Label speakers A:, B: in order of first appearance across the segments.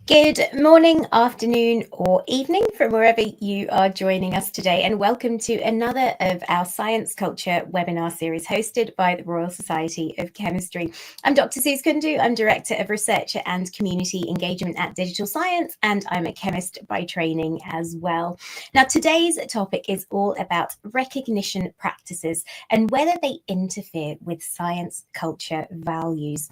A: Good morning, afternoon, or evening from wherever you are joining us today, and welcome to another of our Science Culture webinar series hosted by the Royal Society of Chemistry. I'm Dr. Suze Kundu. I'm Director of Research and Community Engagement at Digital Science, and I'm a chemist by training as well. Now, today's topic is all about recognition practices and whether they interfere with science culture values.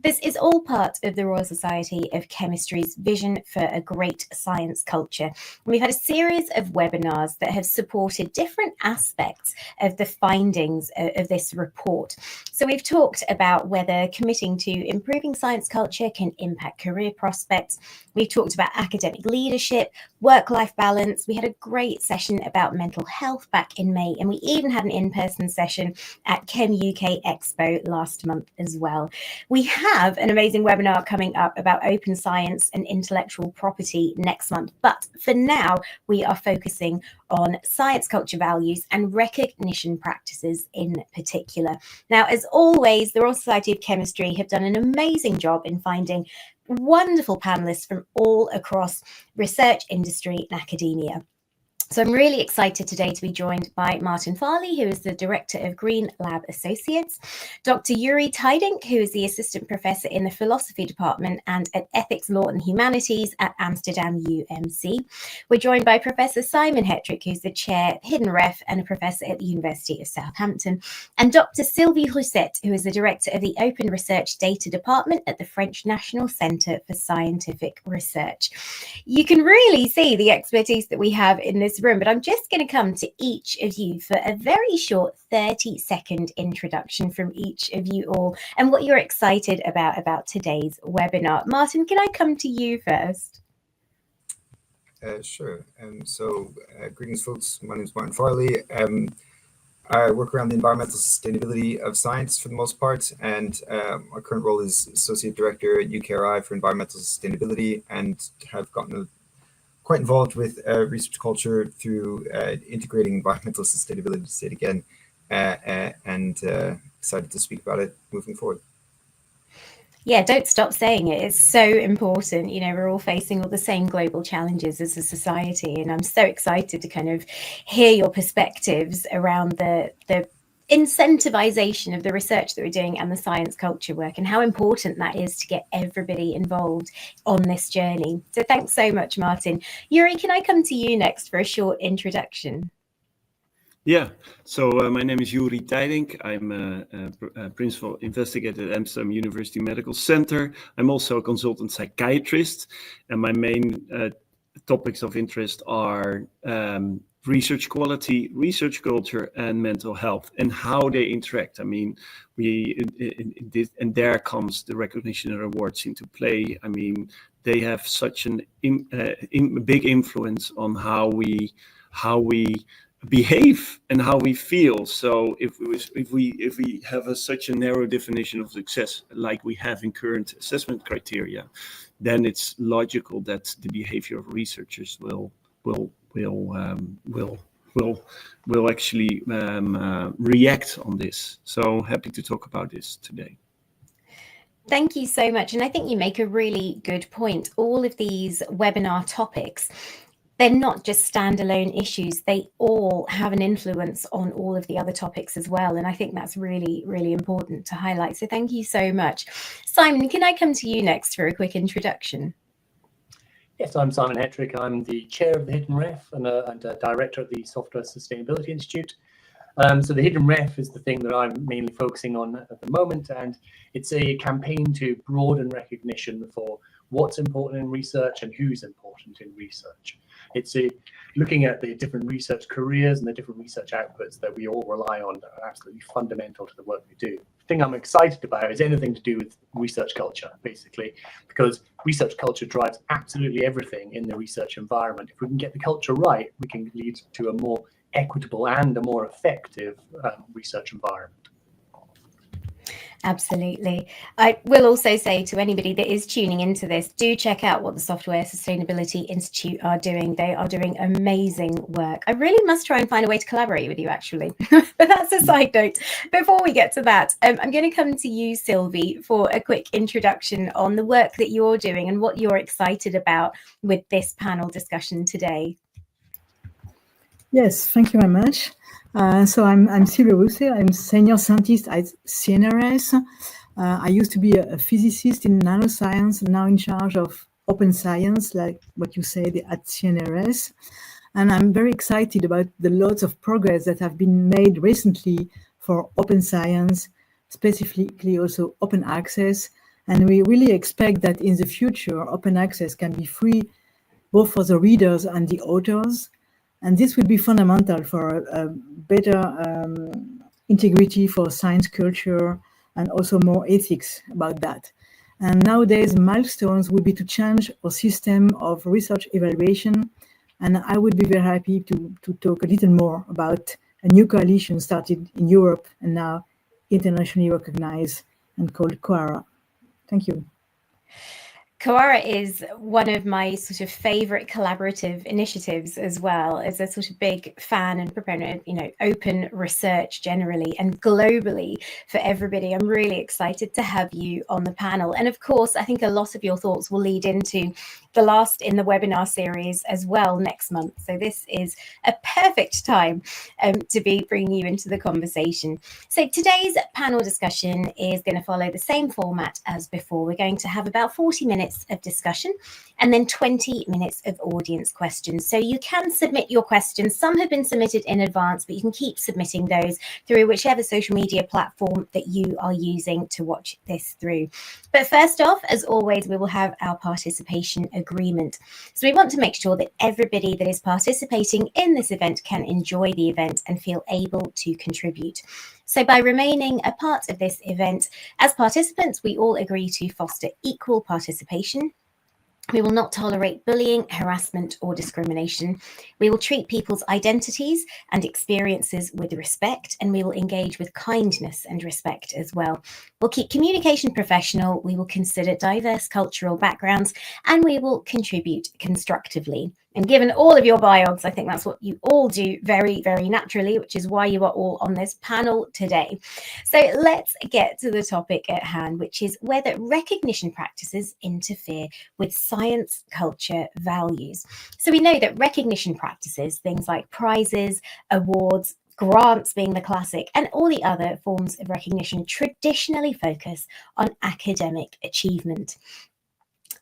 A: This is all part of the Royal Society of Chemistry's vision for a great science culture. And we've had a series of webinars that have supported different aspects of the findings of this report. So we've talked about whether committing to improving science culture can impact career prospects. We've talked about academic leadership, work-life balance. We had a great session about mental health back in May, and we even had an in-person session at Chem UK Expo last month as well. We have an amazing webinar coming up about open science and intellectual property next month. But for now, we are focusing on science culture values and recognition practices in particular. Now, as always, the Royal Society of Chemistry have done an amazing job in finding wonderful panelists from all across research, industry, and academia. So I'm really excited today to be joined by Martin Farley, who is the Director of Green Lab Associates, Dr. Joeri Tijdink, who is the Assistant Professor in the Philosophy Department and at Ethics, Law and Humanities at Amsterdam UMC. We're joined by Professor Simon Hettrick, who's the Chair of Hidden Ref and a Professor at the University of Southampton, and Dr. Sylvie Rousset, who is the Director of the Open Research Data Department at the French National Centre for Scientific Research. You can really see the expertise that we have in this room, but I'm just going to come to each of you for a very short 30-second introduction from each of you all and what you're excited about today's webinar. Martin, can I come to you first?
B: Sure. Greetings, folks. My name is Martin Farley. I work around the environmental sustainability of science for the most part, and my current role is Associate Director at UKRI for Environmental Sustainability, and have gotten quite involved with research culture through integrating environmental sustainability, to say it again, and excited to speak about it moving forward.
A: Yeah, don't stop saying it. It's so important. You know, we're all facing all the same global challenges as a society, and I'm so excited to kind of hear your perspectives around the incentivization of the research that we're doing and the science culture work and how important that is to get everybody involved on this journey. So thanks so much, Martin. Joeri, can I come to you next for a short introduction?
C: Yeah, so my name is Joeri Tijdink. I'm a principal investigator at Amsterdam University Medical Center. I'm also a consultant psychiatrist, and my main topics of interest are research quality, research culture, and mental health, and how they interact. I mean, and there comes the recognition and awards into play. I mean, they have such a big influence on how we behave and how we feel. So if we have such a narrow definition of success like we have in current assessment criteria, then it's logical that the behavior of researchers will actually react on this. So happy to talk about this today.
A: Thank you so much. And I think you make a really good point. All of these webinar topics, they're not just standalone issues. They all have an influence on all of the other topics as well. And I think that's really, really important to highlight. So thank you so much. Simon, can I come to you next for a quick introduction?
D: Yes, I'm Simon Hettrick. I'm the chair of the Hidden Ref and a director at the Software Sustainability Institute. So the Hidden Ref is the thing that I'm mainly focusing on at the moment, and it's a campaign to broaden recognition for what's important in research and who's important in research. It's looking at the different research careers and the different research outputs that we all rely on that are absolutely fundamental to the work we do. The thing I'm excited about is anything to do with research culture, basically, because research culture drives absolutely everything in the research environment. If we can get the culture right, we can lead to a more equitable and a more effective research environment.
A: Absolutely. I will also say to anybody that is tuning into this, do check out what the Software Sustainability Institute are doing. They are doing amazing work. I really must try and find a way to collaborate with you, actually. But that's a side note. Before we get to that, I'm going to come to you, Sylvie, for a quick introduction on the work that you're doing and what you're excited about with this panel discussion today.
E: Yes, thank you very much. So I'm Sylvie Rousset. I'm senior scientist at CNRS. I used to be a physicist in nanoscience, now in charge of open science, like what you said at CNRS. And I'm very excited about the lots of progress that have been made recently for open science, specifically also open access. And we really expect that in the future, open access can be free both for the readers and the authors. And this will be fundamental for a better integrity for science culture and also more ethics about that. And nowadays, milestones would be to change our system of research evaluation. And I would be very happy to talk a little more about a new coalition started in Europe and now internationally recognized and called COARA. Thank you.
A: COARA is one of my sort of favorite collaborative initiatives as well. As a sort of big fan and proponent of, open research generally and globally for everybody. I'm really excited to have you on the panel. And of course, I think a lot of your thoughts will lead into the last in the webinar series as well next month. So this is a perfect time to be bringing you into the conversation. So today's panel discussion is going to follow the same format as before. We're going to have about 40 minutes of discussion and then 20 minutes of audience questions. So you can submit your questions. Some have been submitted in advance, but you can keep submitting those through whichever social media platform that you are using to watch this through. But first off, as always, we will have our participation agreement. So we want to make sure that everybody that is participating in this event can enjoy the event and feel able to contribute. So by remaining a part of this event, as participants, we all agree to foster equal participation. We will not tolerate bullying, harassment, or discrimination. We will treat people's identities and experiences with respect, and we will engage with kindness and respect as well. We'll keep communication professional. We will consider diverse cultural backgrounds, and we will contribute constructively. And given all of your biogs, I think that's what you all do very, very naturally, which is why you are all on this panel today. So let's get to the topic at hand, which is whether recognition practices interfere with science culture values. So we know that recognition practices, things like prizes, awards, grants being the classic, and all the other forms of recognition traditionally focus on academic achievement.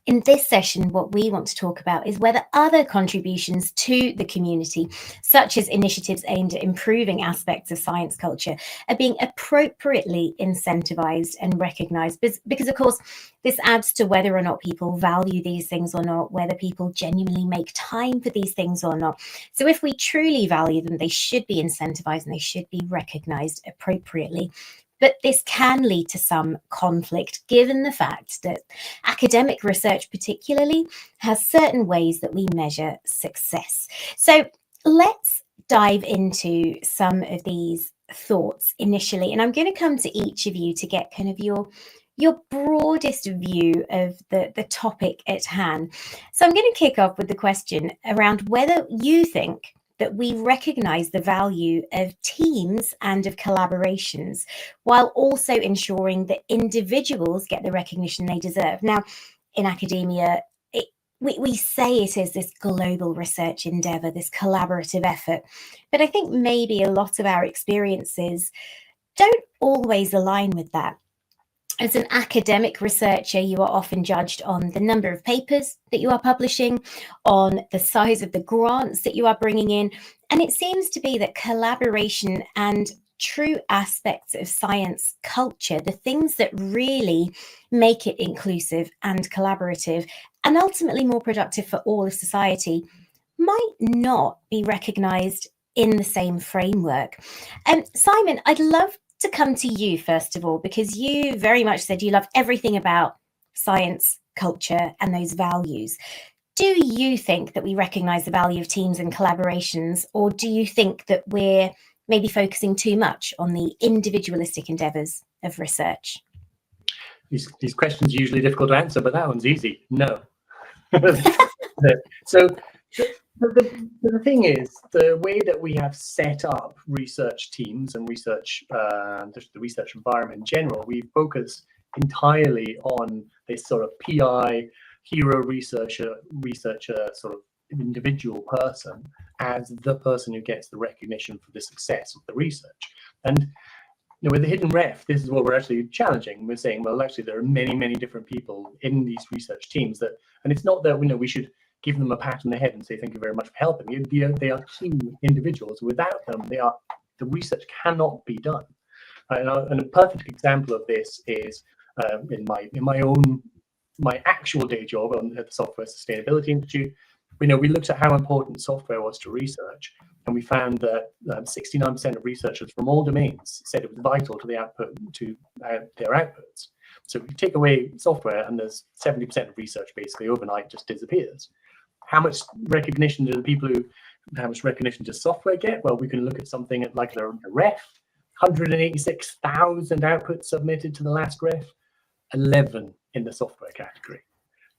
A: In this session, what we want to talk about is whether other contributions to the community, such as initiatives aimed at improving aspects of science culture, are being appropriately incentivized and recognized. Because, of course, this adds to whether or not people value these things or not, whether people genuinely make time for these things or not. So if we truly value them, they should be incentivized and they should be recognized appropriately. But this can lead to some conflict, given the fact that academic research particularly has certain ways that we measure success. So let's dive into some of these thoughts initially. And I'm going to come to each of you to get kind of your broadest view of the topic at hand. So I'm going to kick off with the question around whether you think that we recognize the value of teams and of collaborations, while also ensuring that individuals get the recognition they deserve. Now, in academia, we say it is this global research endeavor, this collaborative effort, but I think maybe a lot of our experiences don't always align with that. As an academic researcher, you are often judged on the number of papers that you are publishing, on the size of the grants that you are bringing in. And it seems to be that collaboration and true aspects of science culture, the things that really make it inclusive and collaborative and ultimately more productive for all of society, might not be recognized in the same framework. Simon, I'd love to come to you first of all, because you very much said you love everything about science, culture, and those values. Do you think that we recognize the value of teams and collaborations, or do you think that we're maybe focusing too much on the individualistic endeavors of research?
D: these questions are usually difficult to answer, but that one's easy. No. So the thing is, the way that we have set up research teams and research, the research environment in general, we focus entirely on this sort of PI, hero researcher sort of individual person as the person who gets the recognition for the success of the research. And with the hidden ref, this is what we're actually challenging. We're saying, well, actually, there are many, many different people in these research teams that, and it's not that we should give them a pat on the head and say thank you very much for helping. They are key individuals. Without them, the research cannot be done. And a perfect example of this is in my actual day job at the Software Sustainability Institute. We looked at how important software was to research, and we found that 69% of researchers from all domains said it was vital to the output, to their outputs. So if you take away software, and there's 70% of research basically overnight just disappears. How much recognition do how much recognition does software get? Well, we can look at something like the ref, 186,000 outputs submitted to the last ref, 11 in the software category.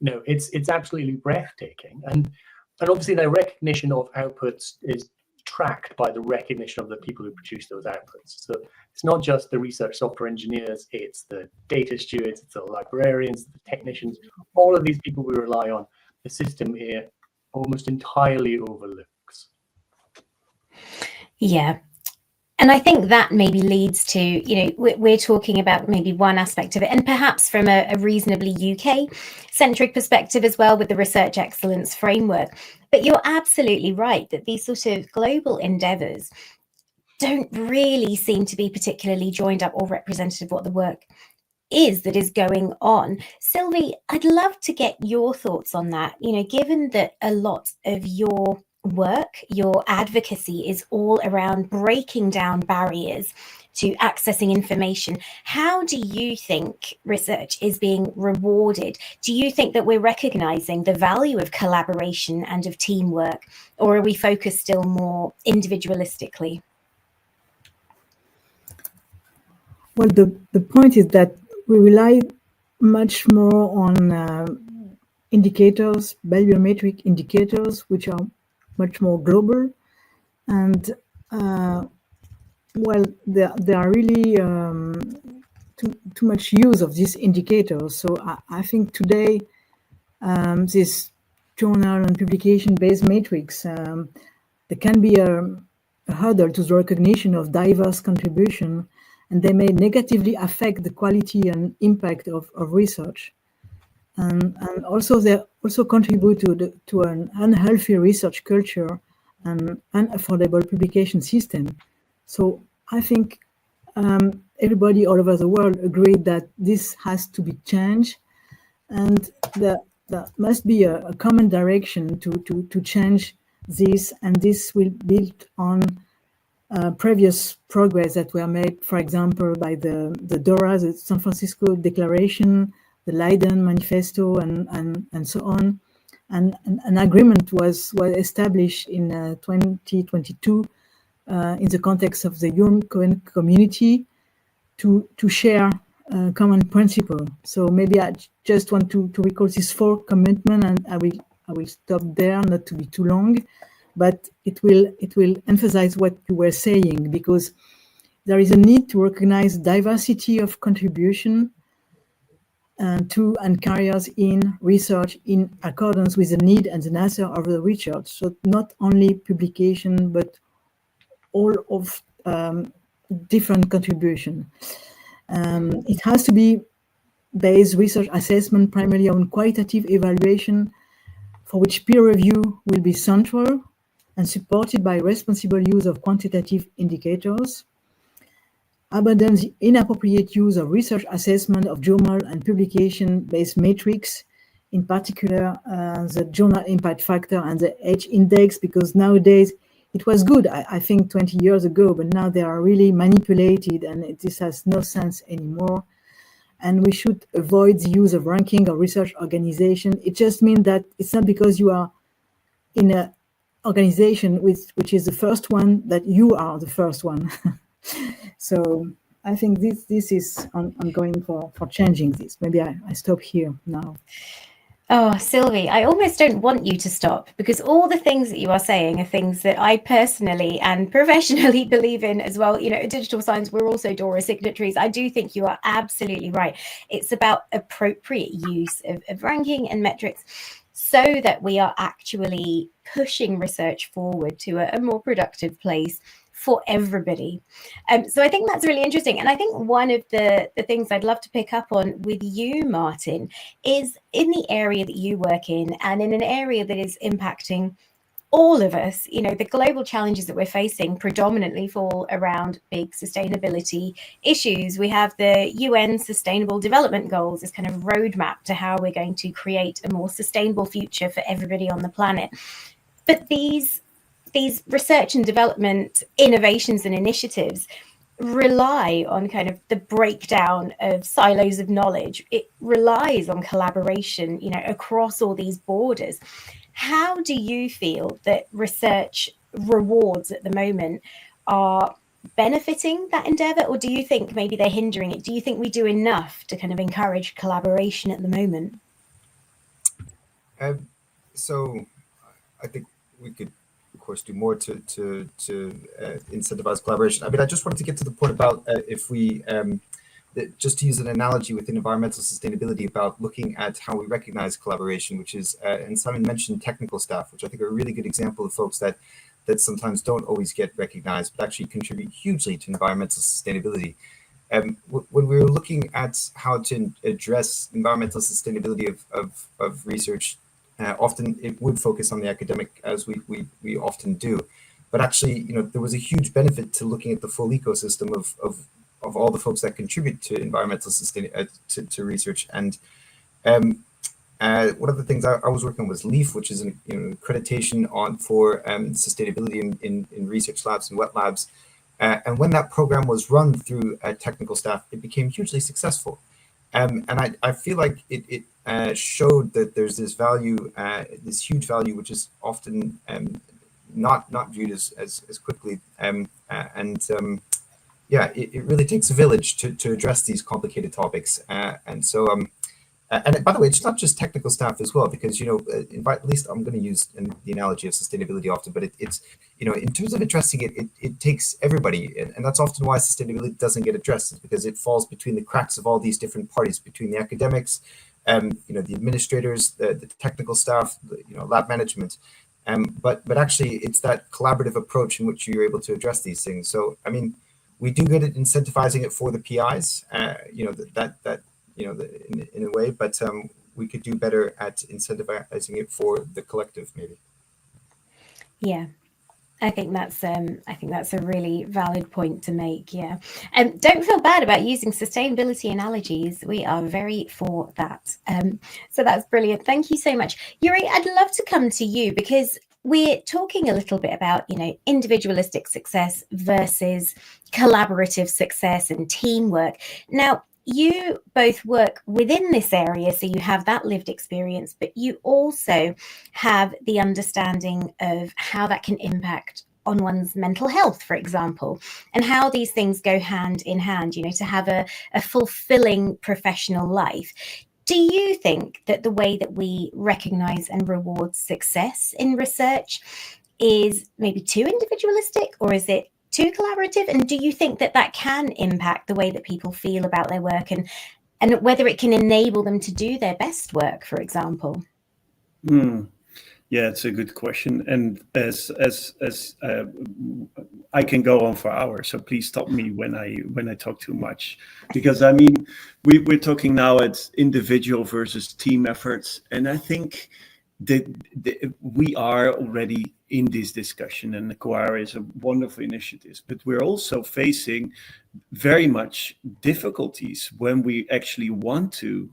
D: It's absolutely breathtaking. And obviously the recognition of outputs is tracked by the recognition of the people who produce those outputs. So it's not just the research software engineers, it's the data stewards, it's the librarians, the technicians, all of these people we rely on. The system here almost entirely overlooks.
A: Yeah. And I think that maybe leads to, we're talking about maybe one aspect of it, and perhaps from a reasonably UK-centric perspective as well with the research excellence framework. But you're absolutely right that these sort of global endeavours don't really seem to be particularly joined up or representative of what the work is that is going on. Sylvie, I'd love to get your thoughts on that. Given that a lot of your work, your advocacy is all around breaking down barriers to accessing information, how do you think research is being rewarded? Do you think that we're recognizing the value of collaboration and of teamwork, or are we focused still more individualistically?
E: Well, the point is that we rely much more on indicators, biometric indicators, which are much more global, and there are really too much use of these indicators. So I think today this journal and publication-based metrics, there can be a hurdle to the recognition of diverse contribution, and they may negatively affect the quality and impact of research. And also they also contribute to an unhealthy research culture and unaffordable publication system. So I think everybody all over the world agreed that this has to be changed, and there must be a common direction to change this, and this will build on previous progress that were made, for example, by the DORA, the San Francisco Declaration, the Leiden Manifesto, and so on. And an agreement was established in 2022 in the context of the UN community to share common principle. So maybe I just want to recall these 4 commitments, and I will stop there, not to be too long, but it will emphasize what you were saying, because there is a need to recognize diversity of contribution to and carriers in research in accordance with the need and the nature of the research. So not only publication, but all of different contribution. It has to be based research assessment primarily on qualitative evaluation, for which peer review will be central and supported by responsible use of quantitative indicators. Abandon the inappropriate use of research assessment of journal and publication-based metrics, in particular the journal impact factor and the H index, because nowadays it was good, I think 20 years ago, but now they are really manipulated, and this has no sense anymore. And we should avoid the use of ranking or research organization. It just means that it's not because you are in an organization which is the first one that you are the first one. So I think this is ongoing for changing this. Maybe I stop here now.
A: Oh, Sylvie, I almost don't want you to stop, because all the things that you are saying are things that I personally and professionally believe in as well. You know, at Digital Science, we're also DORA signatories. I do think you are absolutely right. It's about appropriate use of ranking and metrics so that we are actually pushing research forward to a more productive place for everybody. So I think that's really interesting. And I think one of the things I'd love to pick up on with you, Martin, is in the area that you work in, and in an area that is impacting all of us. You know, the global challenges that we're facing predominantly fall around big sustainability issues. We have the UN Sustainable Development Goals, this kind of roadmap to how we're going to create a more sustainable future for everybody on the planet. But these research and development innovations and initiatives rely on kind of the breakdown of silos of knowledge. It relies on collaboration, you know, across all these borders. How do you feel that research rewards at the moment are benefiting that endeavor, or do you think maybe they're hindering it? Do you think we do enough to kind of encourage collaboration at the moment?
B: So I think we could, of course, do more to incentivize collaboration. I mean, I just wanted to get to the point about if we, just to use an analogy within environmental sustainability about looking at how we recognize collaboration, which is, and Simon mentioned technical staff, which I think are a really good example of folks that sometimes don't always get recognized, but actually contribute hugely to environmental sustainability. When we were looking at how to address environmental sustainability of research, often it would focus on the academic, as we often do, but actually, you know, there was a huge benefit to looking at the full ecosystem of all the folks that contribute to environmental to research. And one of the things I was working on was LEAF, which is an accreditation for sustainability in research labs and wet labs. And when that program was run through technical staff, it became hugely successful. And I feel like it showed that there's this value, this huge value, which is often not viewed as quickly. Yeah, it really takes a village to address these complicated topics. And so, and by the way, it's not just technical staff as well, because, you know, at least I'm going to use the analogy of sustainability often, but it's, you know, in terms of addressing it takes everybody. And that's often why sustainability doesn't get addressed, because it falls between the cracks of all these different parties, between the academics, you know, the administrators, the technical staff, you know, lab management. But actually, it's that collaborative approach in which you're able to address these things. So, I mean, we do good at incentivizing it for the PIs, you know, that you know, in a way, but we could do better at incentivizing it for the collective, maybe.
A: Yeah, I think that's a really valid point to make. Yeah, and don't feel bad about using sustainability analogies. We are very for that. So that's brilliant. Thank you so much, Joeri. I'd love to come to you, because we're talking a little bit about, you know, individualistic success versus collaborative success and teamwork. Now, you both work within this area, so you have that lived experience, but you also have the understanding of how that can impact on one's mental health, for example, and how these things go hand in hand, you know, to have a fulfilling professional life. Do you think that the way that we recognize and reward success in research is maybe too individualistic, or is it too collaborative? And do you think that that can impact the way that people feel about their work, and whether it can enable them to do their best work, for example?
C: Yeah, it's a good question, and as I can go on for hours, so please stop me when I talk too much, because I mean we're talking now at individual versus team efforts, and I think that we are already in this discussion, and the COAR is a wonderful initiative, but we're also facing very much difficulties when we actually want to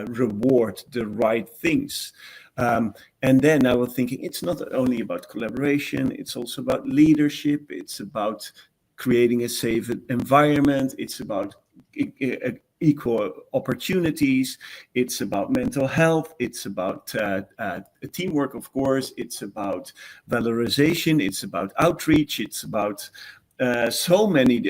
C: reward the right things. And then I was thinking, it's not only about collaboration, it's also about leadership, it's about creating a safe environment, it's about equal opportunities, it's about mental health, it's about teamwork, of course, it's about valorization, it's about outreach, it's about so many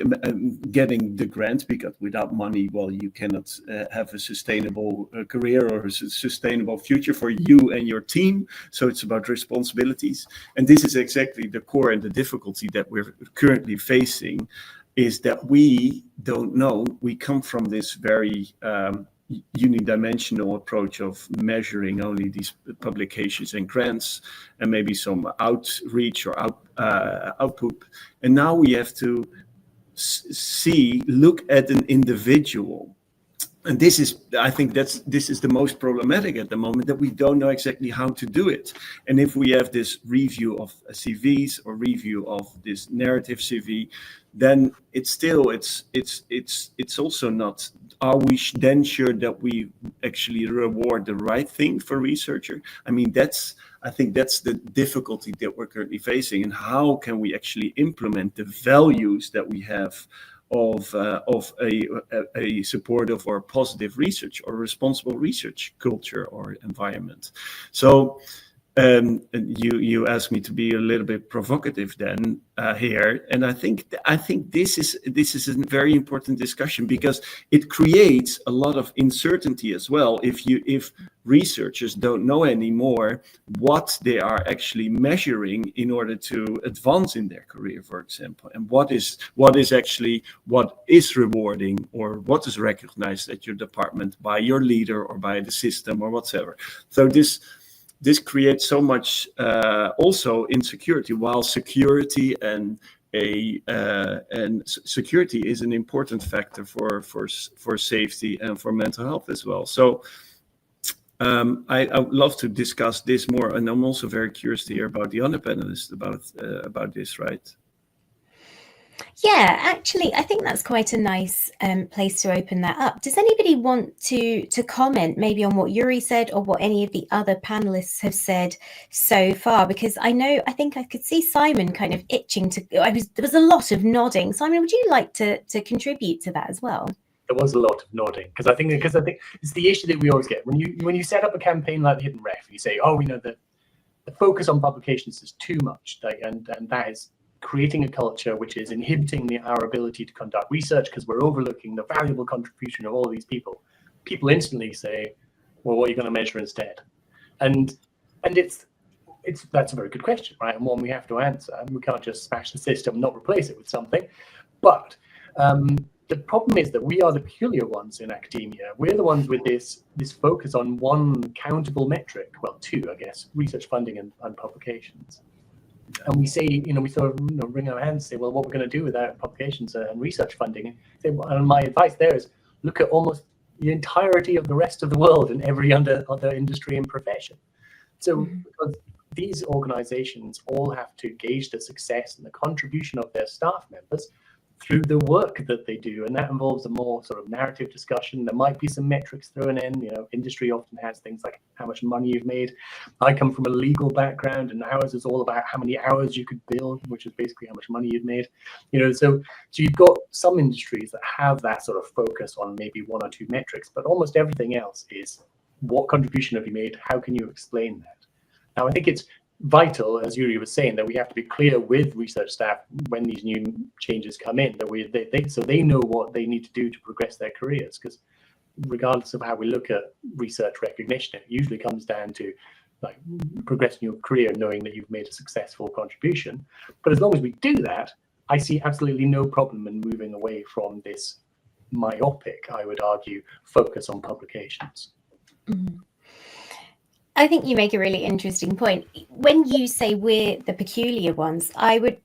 C: getting the grant, because without money, well, you cannot have a sustainable career or a sustainable future for you and your team. So it's about responsibilities. And this is exactly the core and the difficulty that we're currently facing, is that we don't know. We come from this very unidimensional approach of measuring only these publications and grants and maybe some outreach or output. And now we have to look at an individual. And this is, I think this is the most problematic at the moment, that we don't know exactly how to do it. And if we have this review of CVs or review of this narrative CV, then it's also not. Are we then sure that we actually reward the right thing for researcher? I mean, I think that's the difficulty that we're currently facing. And how can we actually implement the values that we have of a supportive or positive research or responsible research culture or environment? So you asked me to be a little bit provocative then here, and I think this is a very important discussion, because it creates a lot of uncertainty as well. If researchers don't know anymore what they are actually measuring in order to advance in their career, for example, and what is rewarding or what is recognized at your department by your leader or by the system or whatever. So this creates so much also insecurity, while security and security is an important factor for safety and for mental health as well. So I would love to discuss this more, and I'm also very curious to hear about the other panelists about this, right?
A: Yeah, actually, I think that's quite a nice place to open that up. Does anybody want to comment maybe on what Joeri said or what any of the other panelists have said so far? Because I think I could see Simon kind of itching to. There was a lot of nodding. Simon, would you like to contribute to that as well?
D: There was a lot of nodding, because I think it's the issue that we always get when you set up a campaign like the Hidden Ref. You say, oh, we know that the focus on publications is too much, and that is creating a culture which is inhibiting our ability to conduct research because we're overlooking the valuable contribution of all these people. People instantly say, well, what are you going to measure instead? And that's a very good question, right? And one we have to answer. We can't just smash the system and not replace it with something. But the problem is that we are the peculiar ones in academia. We're the ones with this focus on one countable metric, well, two, I guess, research funding and publications. And we say, we sort of wring our hands and say, well, what we're going to do without publications and research funding. And my advice there is look at almost the entirety of the rest of the world and every other industry and profession. So because these organizations all have to gauge the success and the contribution of their staff members through the work that they do, and that involves a more sort of narrative discussion. There might be some metrics thrown in. Industry often has things like how much money you've made. I come from a legal background, and ours is all about how many hours you could bill, which is basically how much money you've made. So you've got some industries that have that sort of focus on maybe one or two metrics, but almost everything else is what contribution have you made? How can you explain that? Now, I think it's vital, as Joeri was saying, that we have to be clear with research staff when these new changes come in, that so they know what they need to do to progress their careers. Because regardless of how we look at research recognition, it usually comes down to like progressing your career, knowing that you've made a successful contribution. But as long as we do that, I see absolutely no problem in moving away from this myopic, I would argue, focus on publications.
A: Mm-hmm. I think you make a really interesting point. When you say we're the peculiar ones, I would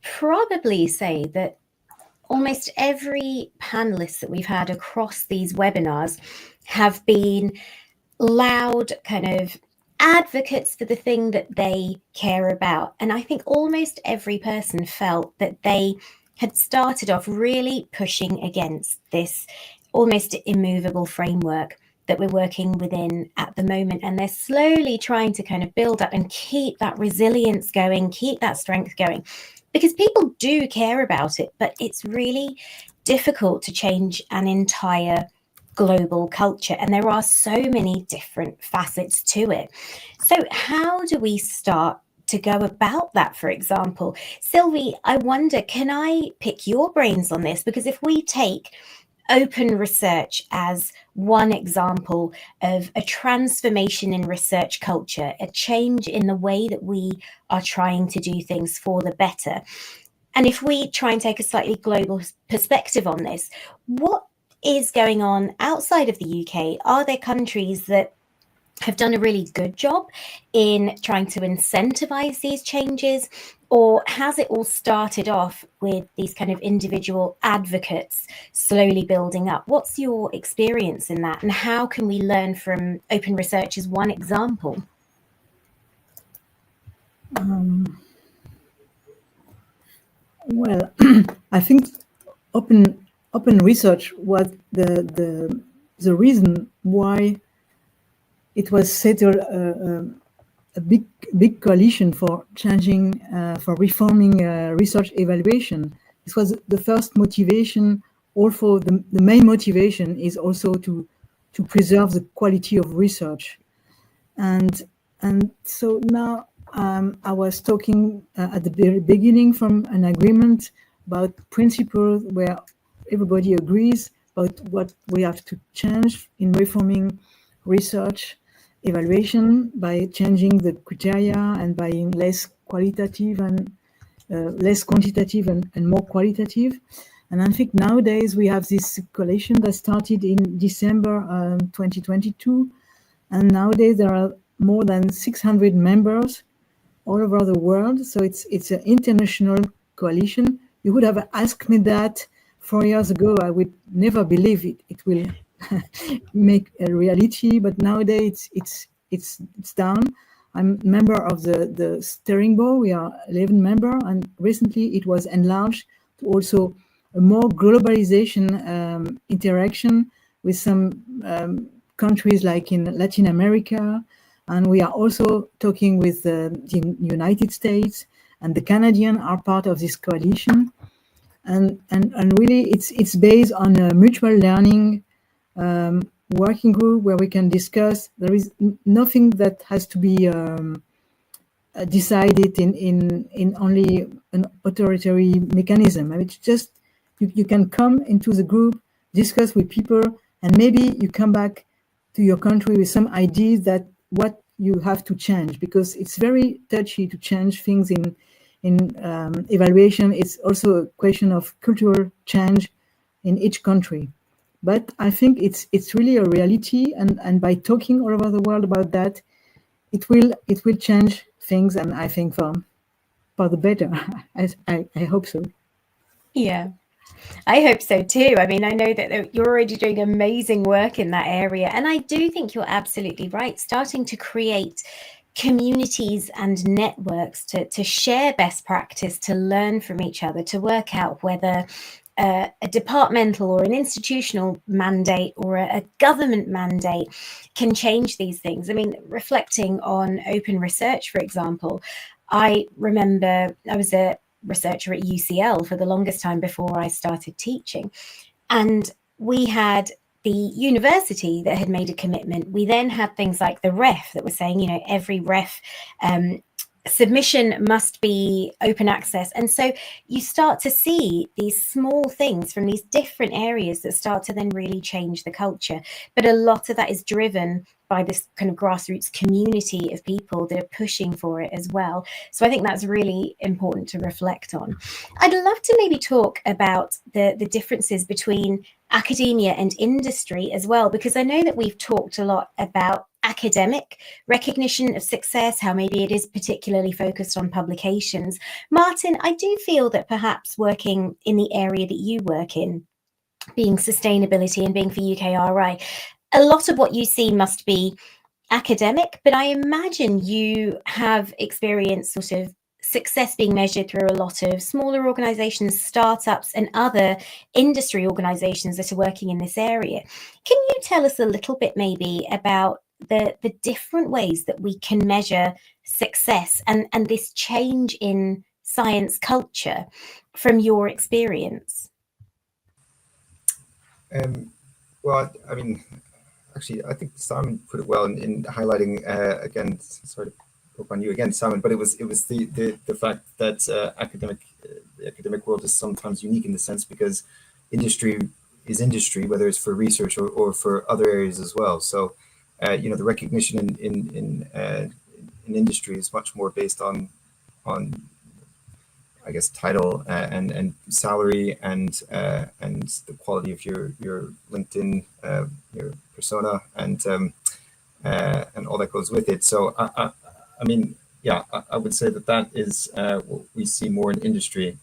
A: probably say that almost every panelist that we've had across these webinars have been loud kind of advocates for the thing that they care about. And I think almost every person felt that they had started off really pushing against this almost immovable framework that we're working within at the moment, and they're slowly trying to kind of build up and keep that resilience going, keep that strength going, because people do care about it, but it's really difficult to change an entire global culture, and there are so many different facets to it. So how do we start to go about that, for example? Sylvie, I wonder, can I pick your brains on this? Because if we take open research as one example of a transformation in research culture, a change in the way that we are trying to do things for the better. And if we try and take a slightly global perspective on this, what is going on outside of the UK? Are there countries that have done a really good job in trying to incentivize these changes? Or has it all started off with these kind of individual advocates slowly building up? What's your experience in that? And how can we learn from open research as one example?
E: Well, I think open research was the reason why it was settled a big coalition for changing, for reforming research evaluation. This was the first motivation. Also, the main motivation is also to preserve the quality of research, and so now I was talking at the very beginning from an agreement about principles where everybody agrees about what we have to change in reforming research evaluation by changing the criteria and by being less qualitative and less quantitative and more qualitative. And I think nowadays we have this coalition that started in December 2022. And nowadays there are more than 600 members all over the world. So it's an international coalition. You would have asked me that 4 years ago. I would never believe it will make a reality, but nowadays it's done. I'm a member of the steering board. We are 11 members, and recently it was enlarged to also a more globalization interaction with some countries like in Latin America, and we are also talking with the United States, and the Canadians are part of this coalition, and really it's based on a mutual learning working group where we can discuss. There is nothing that has to be decided in only an authoritarian mechanism. I mean, it's just you can come into the group, discuss with people, and maybe you come back to your country with some ideas that what you have to change, because it's very touchy to change things in evaluation. It's also a question of cultural change in each country. But I think it's really a reality, and by talking all over the world about that, it will change things, and I think for the better. I hope so.
A: Yeah, I hope so too. I mean, I know that you're already doing amazing work in that area, and I do think you're absolutely right. Starting to create communities and networks to share best practice, to learn from each other, to work out whether a departmental or an institutional mandate or a government mandate can change these things. I mean, reflecting on open research, for example, I remember I was a researcher at UCL for the longest time before I started teaching, and we had the university that had made a commitment. We then had things like the ref that was saying, you know, every ref submission must be open access. And so you start to see these small things from these different areas that start to then really change the culture. But a lot of that is driven by this kind of grassroots community of people that are pushing for it as well. So I think that's really important to reflect on. I'd love to maybe talk about the differences between academia and industry as well, because I know that we've talked a lot about academic recognition of success, how maybe it is particularly focused on publications. Martin, I do feel that perhaps working in the area that you work in, being sustainability and being for UKRI, a lot of what you see must be academic, but I imagine you have experienced sort of success being measured through a lot of smaller organizations, startups, and other industry organizations that are working in this area. Can you tell us a little bit maybe about the different ways that we can measure success and this change in science culture from your experience?
B: Well, I mean, actually, I think Simon put it well in highlighting, again, sorry to hope on you again, Simon. But it was the fact that the academic world is sometimes unique in the sense because industry is industry, whether it's for research or for other areas as well. So the recognition in industry is much more based on I guess title and salary and the quality of your LinkedIn your persona and all that goes with it. So I mean, yeah, I would say that is what we see more in industry.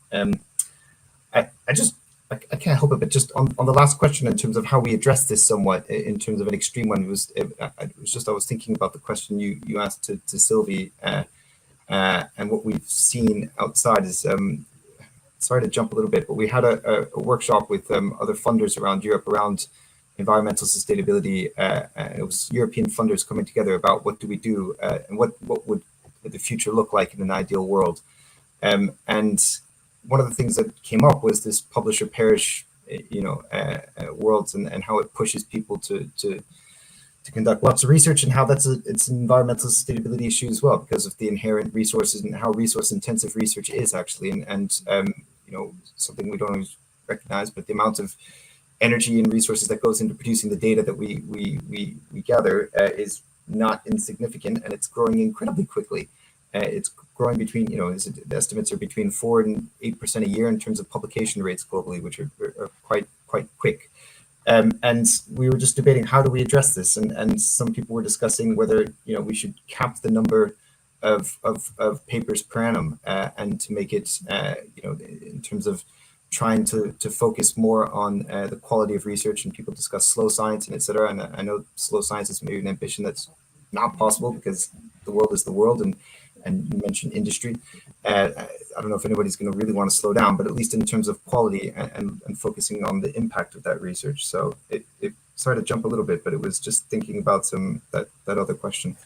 B: I can't help it, but just on the last question in terms of how we address this somewhat in terms of an extreme one, I was thinking about the question you asked to Sylvie, and what we've seen outside is, sorry to jump a little bit, but we had a workshop with other funders around Europe around environmental sustainability. It was European funders coming together about what do we do and what would the future look like in an ideal world. And one of the things that came up was this publish or perish, worlds and how it pushes people to conduct lots of research and how it's an environmental sustainability issue as well because of the inherent resources and how resource intensive research is actually and something we don't always recognize, but the amount of energy and resources that goes into producing the data that we gather is not insignificant, and it's growing incredibly quickly. It's growing between, the estimates are between 4% and 8% a year in terms of publication rates globally, which are quite quick. And we were just debating how do we address this, and some people were discussing whether we should cap the number of papers per annum and to make it in terms of trying to focus more on the quality of research, and people discuss slow science and etc. And I know slow science is maybe an ambition that's not possible because the world is the world, and you mentioned industry. I don't know if anybody's going to really want to slow down, but at least in terms of quality and focusing on the impact of that research. So it started to jump a little bit, but it was just thinking about that other question.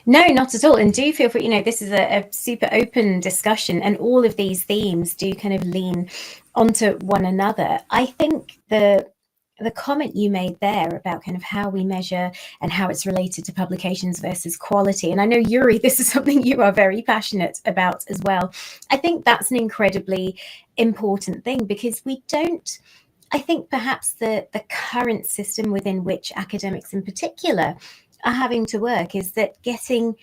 A: No, not at all. And do feel free, this is a super open discussion, and all of these themes do kind of lean onto one another. I think the comment you made there about kind of how we measure and how it's related to publications versus quality. And I know, Joeri, this is something you are very passionate about as well. I think that's an incredibly important thing because I think perhaps the current system within which academics in particular are having to work is that getting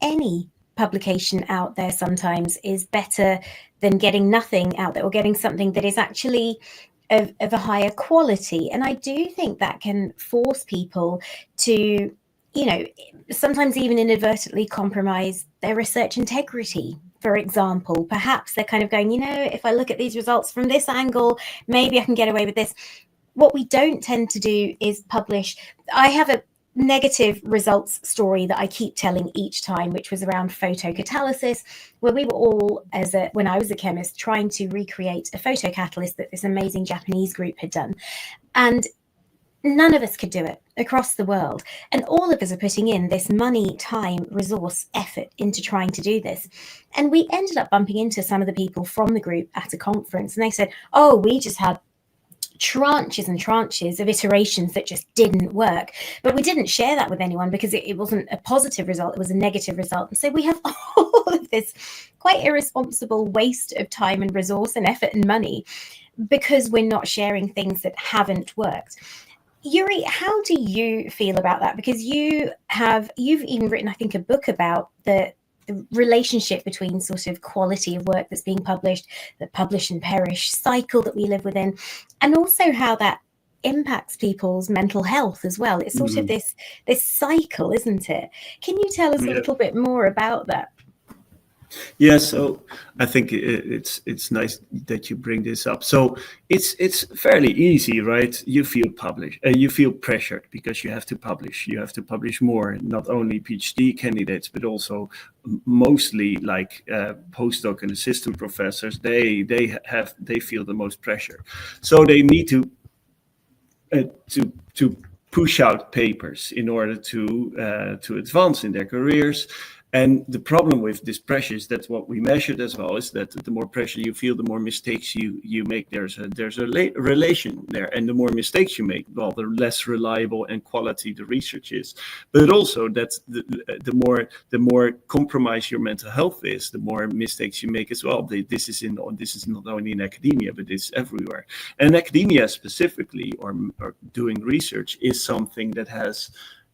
A: any publication out there sometimes is better than getting nothing out there or getting something that is actually of a higher quality. And I do think that can force people to, sometimes even inadvertently compromise their research integrity. For example, perhaps they're kind of going, if I look at these results from this angle, maybe I can get away with this. What we don't tend to do is publish. I have a negative results story that I keep telling each time, which was around photocatalysis, where we were all, when I was a chemist, trying to recreate a photocatalyst that this amazing Japanese group had done. And none of us could do it across the world. And all of us are putting in this money, time, resource, effort into trying to do this. And we ended up bumping into some of the people from the group at a conference, and they said, oh, we just had tranches and tranches of iterations that just didn't work, but we didn't share that with anyone because it wasn't a positive result, it was a negative result. And so we have all of this quite irresponsible waste of time and resource and effort and money because we're not sharing things that haven't worked. Joeri, how do you feel about that? Because you've even written, I think, a book about the relationship between sort of quality of work that's being published, the publish and perish cycle that we live within, and also how that impacts people's mental health as well. It's sort of this cycle, isn't it? Can you tell us a little bit more about that?
C: Yeah, so I think it's nice that you bring this up. So it's fairly easy, right? You feel pressured because you have to publish. You have to publish more, not only PhD candidates, but also mostly like postdoc and assistant professors. They feel the most pressure, so they need to push out papers in order to advance in their careers. And the problem with this pressure is that what we measured as well is that the more pressure you feel, the more mistakes you make. There's a relation there, and the more mistakes you make, well, the less reliable and quality the research is. But also that the more compromised your mental health is, the more mistakes you make as well. This is not only in academia, but it's everywhere. And academia specifically, or doing research, is something that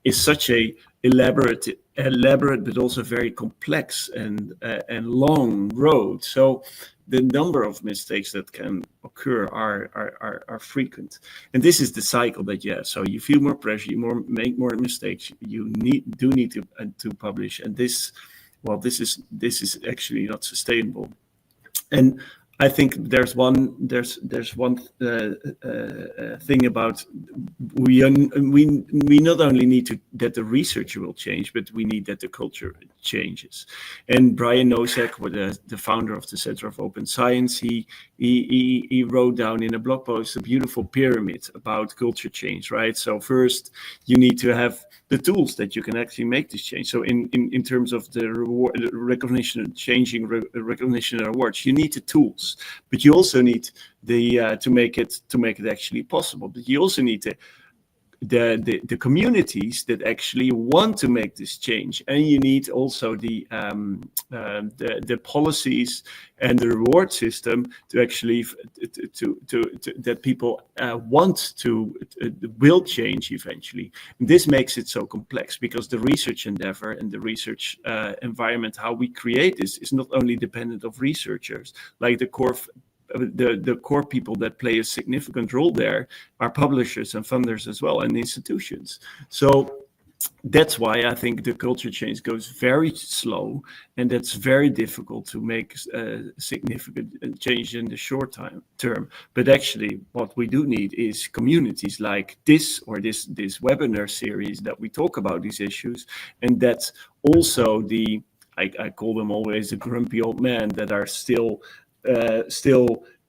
C: is such a elaborate but also very complex and long road. So the number of mistakes that can occur are frequent, and this is the cycle that so you feel more pressure, you make more mistakes, you need to publish, and this is actually not sustainable. And I think there's one thing about we not only need that the researcher will change, but we need that the culture changes. And Brian Nosek, the founder of the Center of Open Science, he wrote down in a blog post a beautiful pyramid about culture change, right? So first you need to have the tools that you can actually make this change. So in terms of the reward, recognition, changing recognition and awards, you need the tools, but you also need to make it actually possible. But you also need the communities that actually want to make this change, and you need also the policies and the reward system to actually to that people will change eventually. And this makes it so complex because the research endeavor and the research environment, how we create this, is not only dependent of researchers, like the core people that play a significant role there are publishers and funders as well, and institutions. So that's why I think the culture change goes very slow, and that's very difficult to make significant change in the short term. But actually, what we do need is communities like this, or this webinar series that we talk about these issues, and that's also I call them always the grumpy old men that are still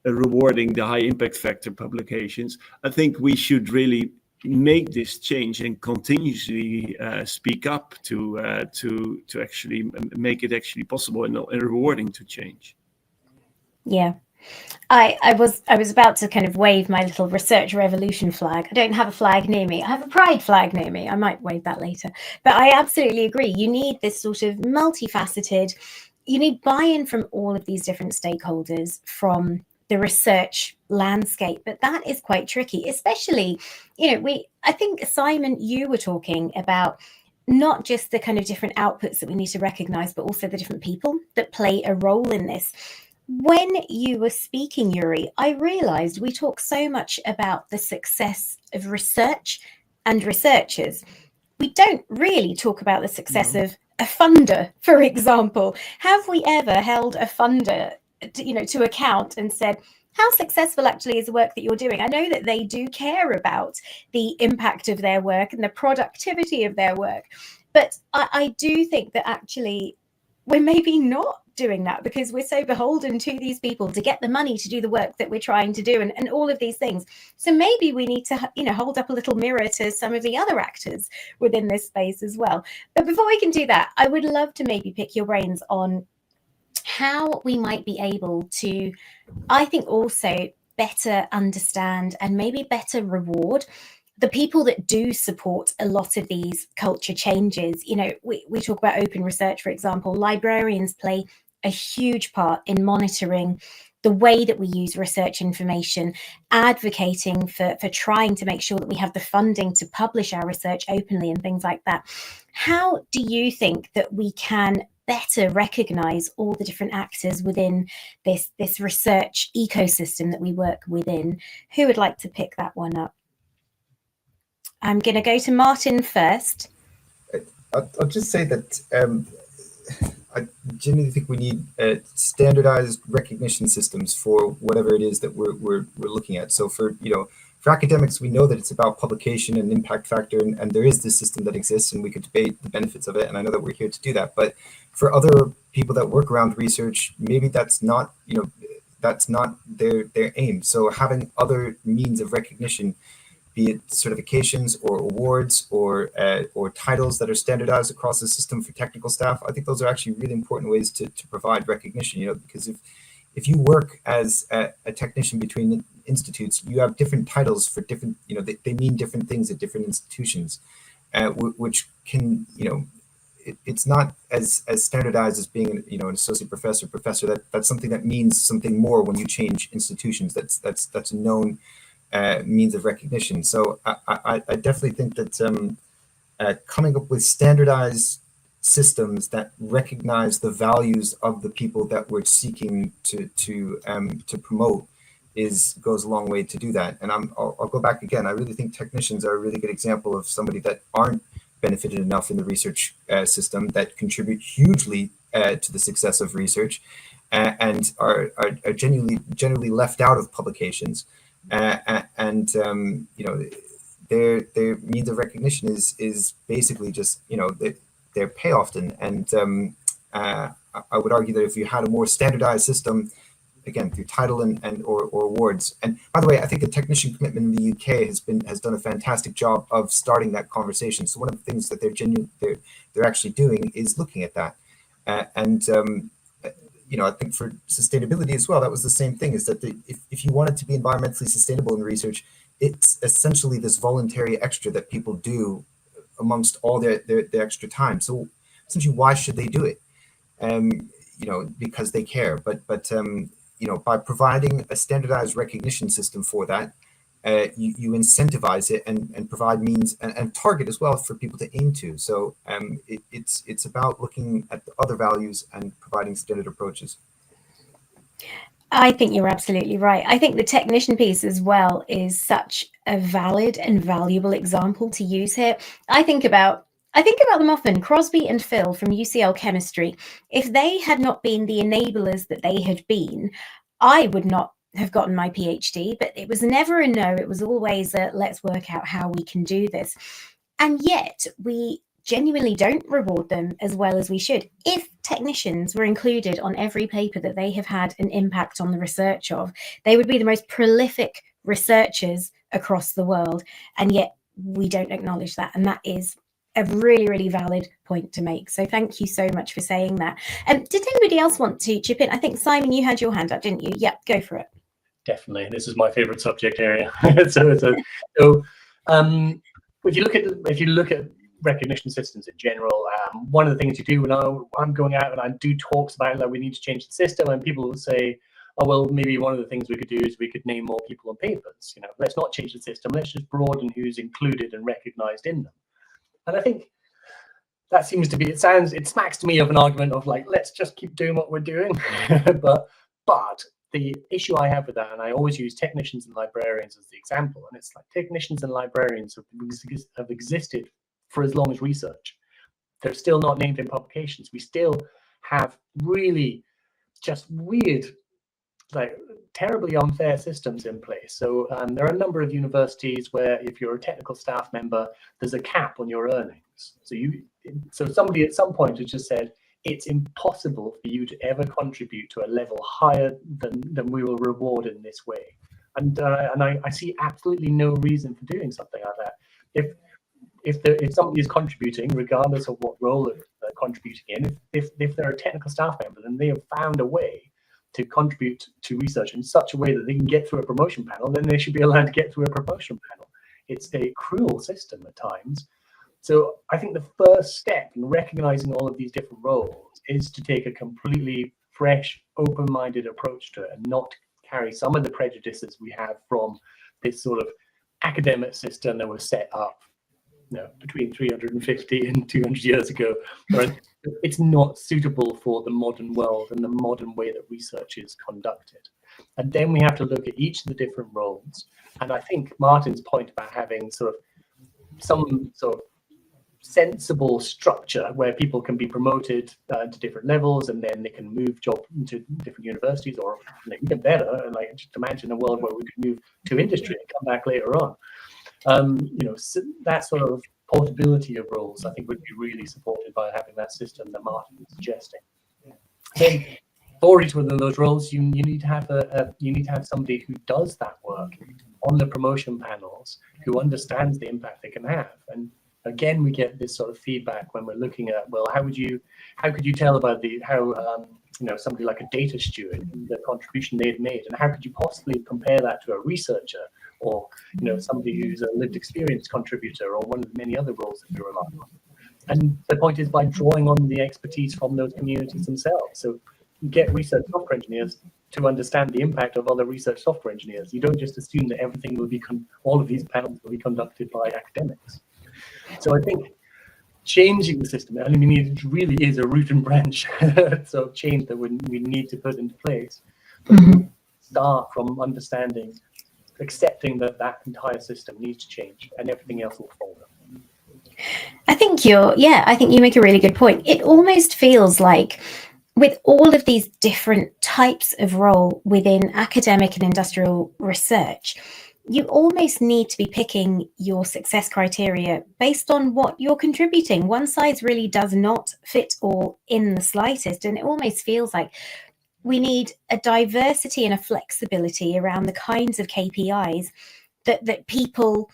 C: rewarding the high impact factor publications. I think we should really make this change and continuously speak up to actually make it actually possible and rewarding to change.
A: Yeah. I was about to kind of wave my little research revolution flag. I don't have a flag near me. I have a pride flag near me. I might wave that later. But I absolutely agree. You need this sort of multifaceted, you need buy-in from all of these different stakeholders from the research landscape, but that is quite tricky, especially, I think, Simon, you were talking about not just the kind of different outputs that we need to recognize, but also the different people that play a role in this. When you were speaking, Joeri, I realized we talk so much about the success of research and researchers. We don't really talk about the success of a funder, for example. Have we ever held a funder to account and said, how successful actually is the work that you're doing? I know that they do care about the impact of their work and the productivity of their work, but I do think that actually we're maybe not doing that because we're so beholden to these people to get the money to do the work that we're trying to do and all of these things. So maybe we need to, hold up a little mirror to some of the other actors within this space as well. But before we can do that, I would love to maybe pick your brains on how we might be able to, I think, also better understand and maybe better reward the people that do support a lot of these culture changes. We talk about open research, for example. Librarians play a huge part in monitoring the way that we use research information, advocating for trying to make sure that we have the funding to publish our research openly and things like that. How do you think that we can better recognize all the different actors within this research ecosystem that we work within? Who would like to pick that one up? I'm going to go to Martin first.
B: I'll just say that I genuinely think we need standardized recognition systems for whatever it is that we're looking at. So for academics, we know that it's about publication and impact factor, and there is this system that exists, and we could debate the benefits of it. And I know that we're here to do that. But for other people that work around research, maybe that's not their aim. So having other means of recognition be it certifications or awards or titles that are standardized across the system for technical staff. I think those are actually really important ways to provide recognition, because if you work as a technician between institutes, you have different titles for different, they mean different things at different institutions, which can, it's not as standardized as being, an associate professor. That's something that means something more when you change institutions. That's a known means of recognition. So I definitely think that coming up with standardized systems that recognize the values of the people that we're seeking to promote goes a long way to do that. And I'll go back again. I really think technicians are a really good example of somebody that aren't benefited enough in the research system, that contribute hugely to the success of research, and are generally left out of publications. And their means of recognition is basically just their pay often. And I would argue that if you had a more standardized system, again through title and or awards. And by the way, I think the technician commitment in the UK has done a fantastic job of starting that conversation. So one of the things that they're actually doing is looking at that. I think for sustainability as well, that was the same thing, is that if you wanted to be environmentally sustainable in research, it's essentially this voluntary extra that people do amongst all their extra time. So essentially, why should they do it? Because they care. But by providing a standardized recognition system for that, you incentivize it and provide means and target as well for people to aim to. So it's about looking at the other values and providing standard approaches.
A: I think you're absolutely right. I think the technician piece as well is such a valid and valuable example to use here. I think about them often. Crosby and Phil from UCL Chemistry, if they had not been the enablers that they had been, I would not have gotten my PhD, but it was never a no. It was always a let's work out how we can do this. And yet we genuinely don't reward them as well as we should. If technicians were included on every paper that they have had an impact on the research of, they would be the most prolific researchers across the world. And yet we don't acknowledge that. And that is a really, really valid point to make. So thank you so much for saying that. Did anybody else want to chip in? I think, Simon, you had your hand up, didn't you? Yeah, go for it.
D: Definitely. This is my favorite subject area. So if you look at recognition systems in general, one of the things you do when I'm going out and I do talks about that we need to change the system, and people will say, oh, well, maybe one of the things we could do is we could name more people on papers. Let's not change the system. Let's just broaden who's included and recognized in them. And I think that seems to be, it smacks to me of an argument of like, let's just keep doing what we're doing. but the issue I have with that, and I always use technicians and librarians as the example, and it's like technicians and librarians have existed for as long as research. They're still not named in publications. We still have really just weird, like terribly unfair systems in place. So there are a number of universities where if you're a technical staff member, there's a cap on your earnings. So somebody at some point has just said, it's impossible for you to ever contribute to a level higher than we will reward in this way. And I see absolutely no reason for doing something like that. If somebody is contributing, regardless of what role they're contributing in, if they're a technical staff member, then they have found a way to contribute to research in such a way that they can get through a promotion panel, then they should be allowed to get through a promotion panel. It's a cruel system at times. So I think the first step in recognizing all of these different roles is to take a completely fresh, open-minded approach to it and not carry some of the prejudices we have from this sort of academic system that was set up between 350 and 200 years ago. But it's not suitable for the modern world and the modern way that research is conducted. And then we have to look at each of the different roles. And I think Martin's point about having sort of some sort of sensible structure where people can be promoted to different levels, and then they can move job to different universities, or even better, and like just imagine a world where we could move to industry and come back later on. So that sort of portability of roles, I think, would be really supported by having that system that Martin was suggesting. Then, for each one of those roles, you need to have somebody who does that work on the promotion panels who understands the impact they can have. And again, we get this sort of feedback when we're looking at, well, how could you tell about how somebody like a data steward, the contribution they've made, and how could you possibly compare that to a researcher or somebody who's a lived experience contributor or one of the many other roles that we rely on. And the point is by drawing on the expertise from those communities themselves. So you get research software engineers to understand the impact of other research software engineers. You don't just assume that everything will be, all of these panels will be conducted by academics. So I think changing the system, I mean, it really is a root and branch sort of change that we need to put into place. But start from understanding, accepting that entire system needs to change and everything else will follow.
A: I think you make a really good point. It almost feels like with all of these different types of role within academic and industrial research, you almost need to be picking your success criteria based on what you're contributing. One size really does not fit all in the slightest. And it almost feels like we need a diversity and a flexibility around the kinds of KPIs that people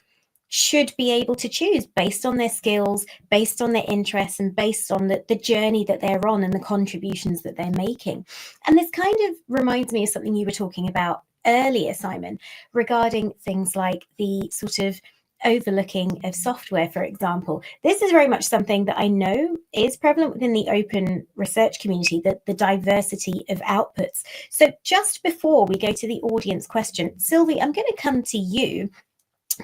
A: should be able to choose based on their skills, based on their interests, and based on the journey that they're on and the contributions that they're making. And this kind of reminds me of something you were talking about earlier, Simon, regarding things like the sort of overlooking of software, for example. This is very much something that I know is prevalent within the open research community, that the diversity of outputs. So just before we go to the audience question, Sylvie, I'm going to come to you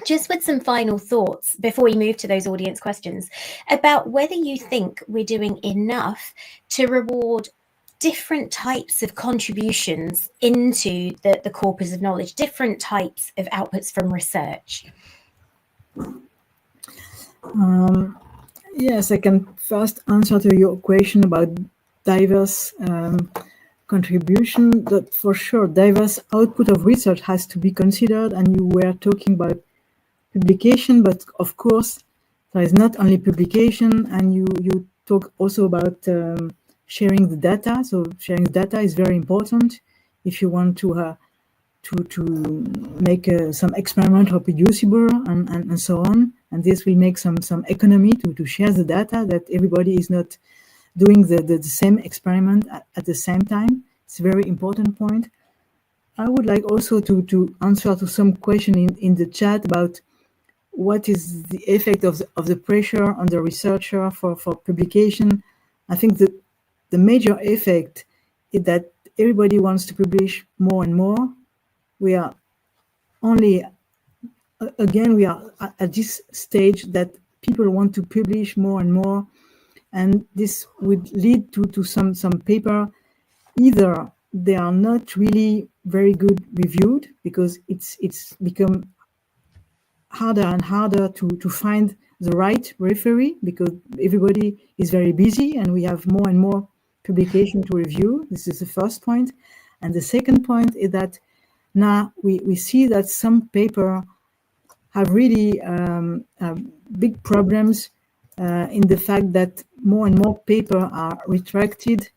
A: just with some final thoughts before we move to those audience questions about whether you think we're doing enough to reward different types of contributions into the corpus of knowledge, different types of outputs from research.
E: Yes, I can first answer to your question about diverse contribution. That for sure, diverse output of research has to be considered, and you were talking about publication, but of course there is not only publication, and you talk also about sharing the data. So sharing the data is very important if you want to make some experiment reproducible and so on, and this will make some economy to share the data, that everybody is not doing the same experiment at the same time. It's a very important point. I would like also to answer to some question in the chat about what is the effect of the pressure on the researcher for publication. I think that the major effect is that everybody wants to publish more and more. We are only, again, we are at this stage that people want to publish more and more, and this would lead to some paper. Either they are not really very good reviewed because it's become harder and harder to find the right referee because everybody is very busy and we have more and more publication to review. This is the first point. And the second point is that now we see that some paper have really big problems in the fact that more and more paper are retracted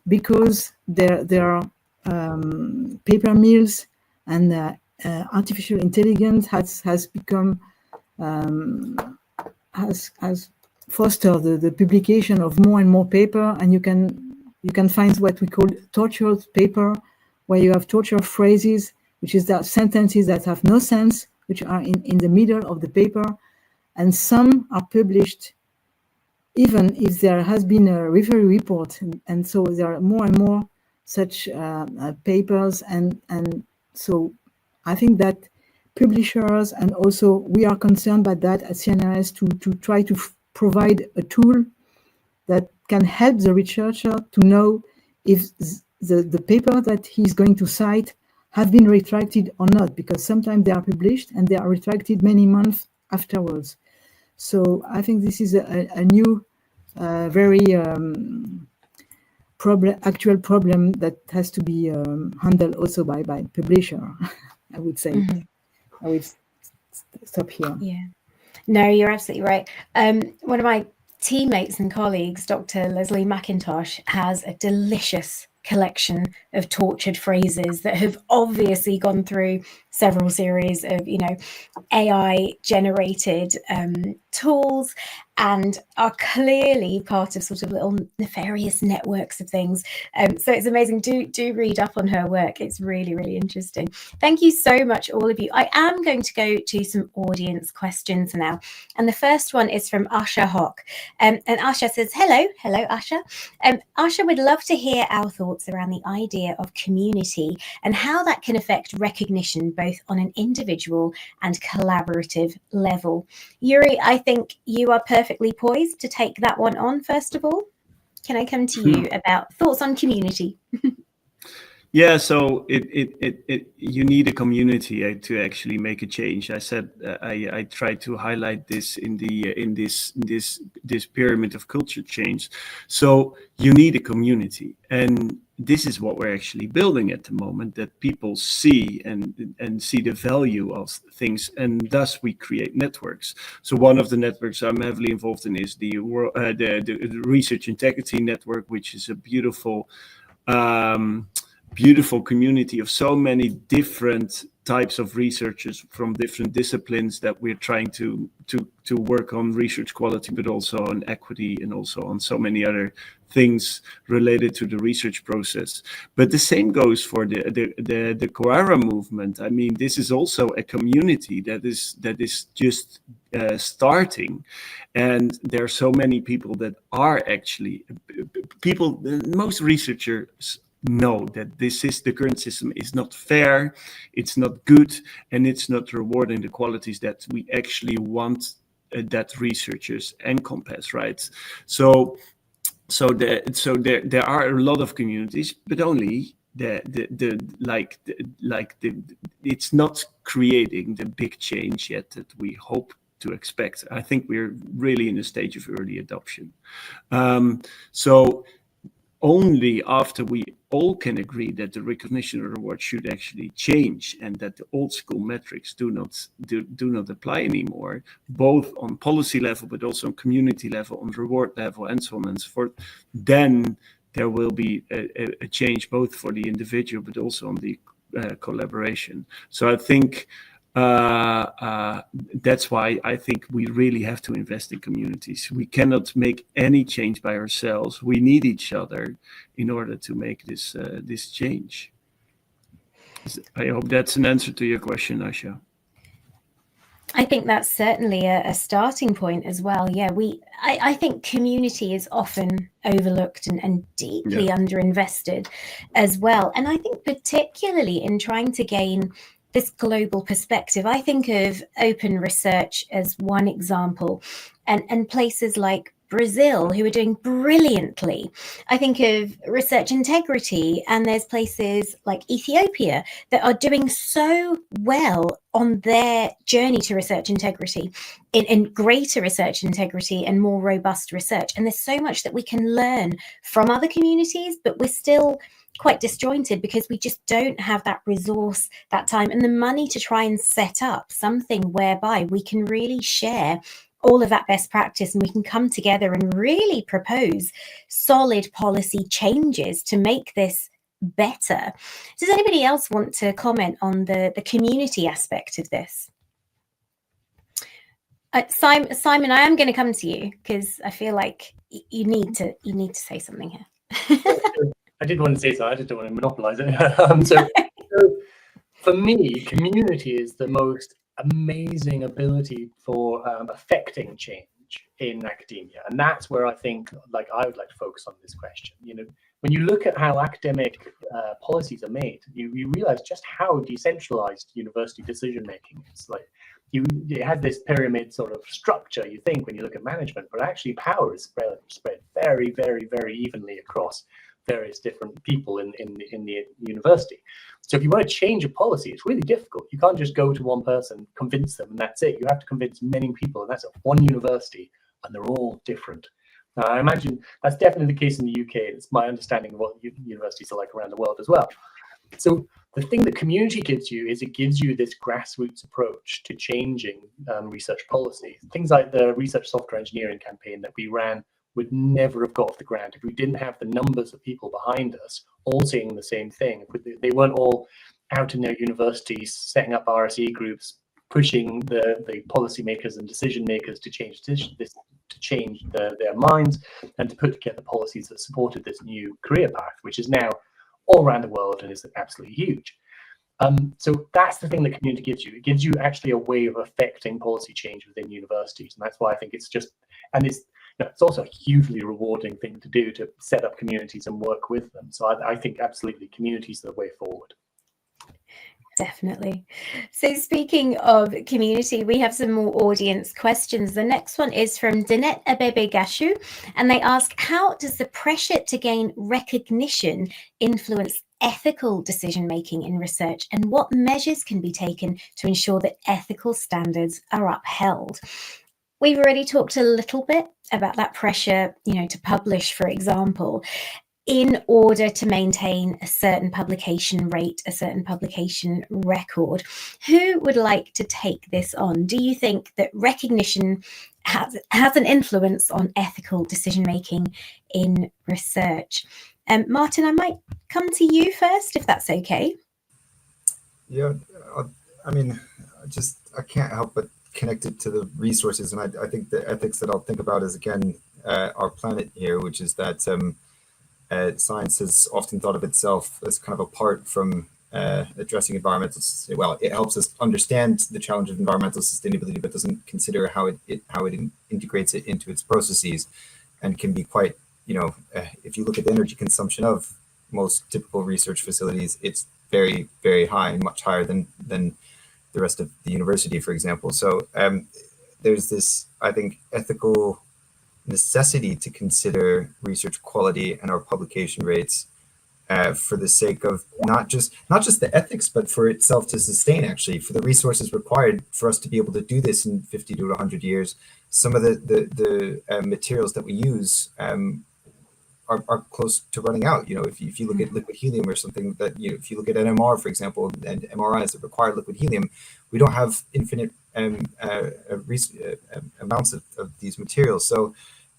E: because there are paper mills, and artificial intelligence has become has fostered the publication of more and more paper, and you can find what we call tortured paper, where you have tortured phrases, which is that sentences that have no sense, which are in the middle of the paper, and some are published even if there has been a review report, and so there are more and more such papers, and so I think that publishers, and also we are concerned by that at CNRS, to try to provide a tool that can help the researcher to know if the paper that he's going to cite have been retracted or not, because sometimes they are published and they are retracted many months afterwards. So I think this is a new, very actual problem that has to be handled also by publisher. I would say. I would stop here.
A: Yeah, no, you're absolutely right. One of my teammates and colleagues, Dr. Leslie McIntosh, has a delicious collection of tortured phrases that have obviously gone through several series of, AI generated tools and are clearly part of sort of little nefarious networks of things. So it's amazing. Do read up on her work. It's really, really interesting. Thank you so much, all of you. I am going to go to some audience questions now. And the first one is from Asha Hock. And Asha says, hello, Asha. Asha would love to hear our thoughts around the idea of community and how that can affect recognition, both on an individual and collaborative level. Joeri, I think you are perfectly poised to take that one on, first of all. Can I come to you about thoughts on community?
C: Yeah, so you need a community to actually make a change. I said I tried to highlight this in this pyramid of culture change. So you need a community, and this is what we're actually building at the moment. That people see and see the value of things, and thus we create networks. So one of the networks I'm heavily involved in is the Research Integrity Network, which is a beautiful community of so many different types of researchers from different disciplines that we're trying to work on research quality, but also on equity and also on so many other things related to the research process. But the same goes for the Coara movement. I mean, this is also a community that is just starting, and there are so many people that are actually most researchers know that the current system is not fair, it's not good, and it's not rewarding the qualities that we actually want that researchers encompass, right? So there are a lot of communities, but only it's not creating the big change yet that we hope to expect. I think we're really in a stage of early adoption. So only after we all can agree that the recognition of reward should actually change and that the old school metrics do not apply anymore, both on policy level, but also on community level, on reward level, and so on and so forth, then there will be a change both for the individual, but also on the collaboration. So I think that's why I think we really have to invest in communities. We cannot make any change by ourselves. We need each other in order to make this change. I hope that's an answer to your question, Asha.
A: I think that's certainly a starting point as well. Yeah, I think community is often overlooked and deeply underinvested as well. And I think particularly in trying to gain this global perspective, I think of open research as one example, and places like Brazil, who are doing brilliantly. I think of research integrity, and there's places like Ethiopia that are doing so well on their journey to research integrity, in greater research integrity and more robust research. And there's so much that we can learn from other communities, but we're still quite disjointed because we just don't have that resource, that time, and the money to try and set up something whereby we can really share all of that best practice, and we can come together and really propose solid policy changes to make this better. Does anybody else want to comment on the community aspect of this? Simon, I am going to come to you because I feel like you need to say something here.
D: I did want to say so. I just don't want to monopolize it. So for me, community is the most amazing ability for affecting change in academia, and that's where I think, I would like to focus on this question. When you look at how academic policies are made, you realize just how decentralized university decision making is. You have this pyramid sort of structure, you think, when you look at management, but actually power is spread very, very, very evenly across various different people in the university. So if you want to change a policy, it's really difficult. You can't just go to one person, convince them, and that's it. You have to convince many people, and that's at one university, and they're all different. Now, I imagine that's definitely the case in the UK. It's my understanding of what universities are like around the world as well. So the thing that community gives you is it gives you this grassroots approach to changing research policy. Things like the research software engineering campaign that we ran would never have got off the ground if we didn't have the numbers of people behind us all saying the same thing, if they weren't all out in their universities setting up RSE groups, pushing the policymakers and decision makers to change their minds and to put together policies that supported this new career path, which is now all around the world and is absolutely huge. So that's the thing that community gives you. It gives you actually a way of affecting policy change within universities, and that's why I think it's just, and it's also a hugely rewarding thing to do, to set up communities and work with them. So I think absolutely communities are the way forward.
A: Definitely. So speaking of community, we have some more audience questions. The next one is from Danette Abebe Gashu, and they ask, how does the pressure to gain recognition influence ethical decision-making in research, and what measures can be taken to ensure that ethical standards are upheld? We've already talked a little bit about that pressure, to publish, for example, in order to maintain a certain publication rate, a certain publication record. Who would like to take this on? Do you think that recognition has an influence on ethical decision-making in research? Martin, I might come to you first, if that's okay.
B: Yeah, I mean, I can't help but connect it to the resources. And I think the ethics that I'll think about is, again, our planet here, which is that science has often thought of itself as kind of apart from addressing environmental. Well, it helps us understand the challenge of environmental sustainability, but doesn't consider how it integrates it into its processes, and can be quite, if you look at the energy consumption of most typical research facilities, it's very, very high, much higher than the rest of the university, for example. So there's this, I think, ethical necessity to consider research quality and our publication rates for the sake of not just the ethics, but for itself to sustain, actually, for the resources required for us to be able to do this in 50 to 100 years. Some of the materials that we use are close to running out. If you look at liquid helium or something, that if you look at NMR, for example, and MRIs that require liquid helium, we don't have infinite amounts of these materials. So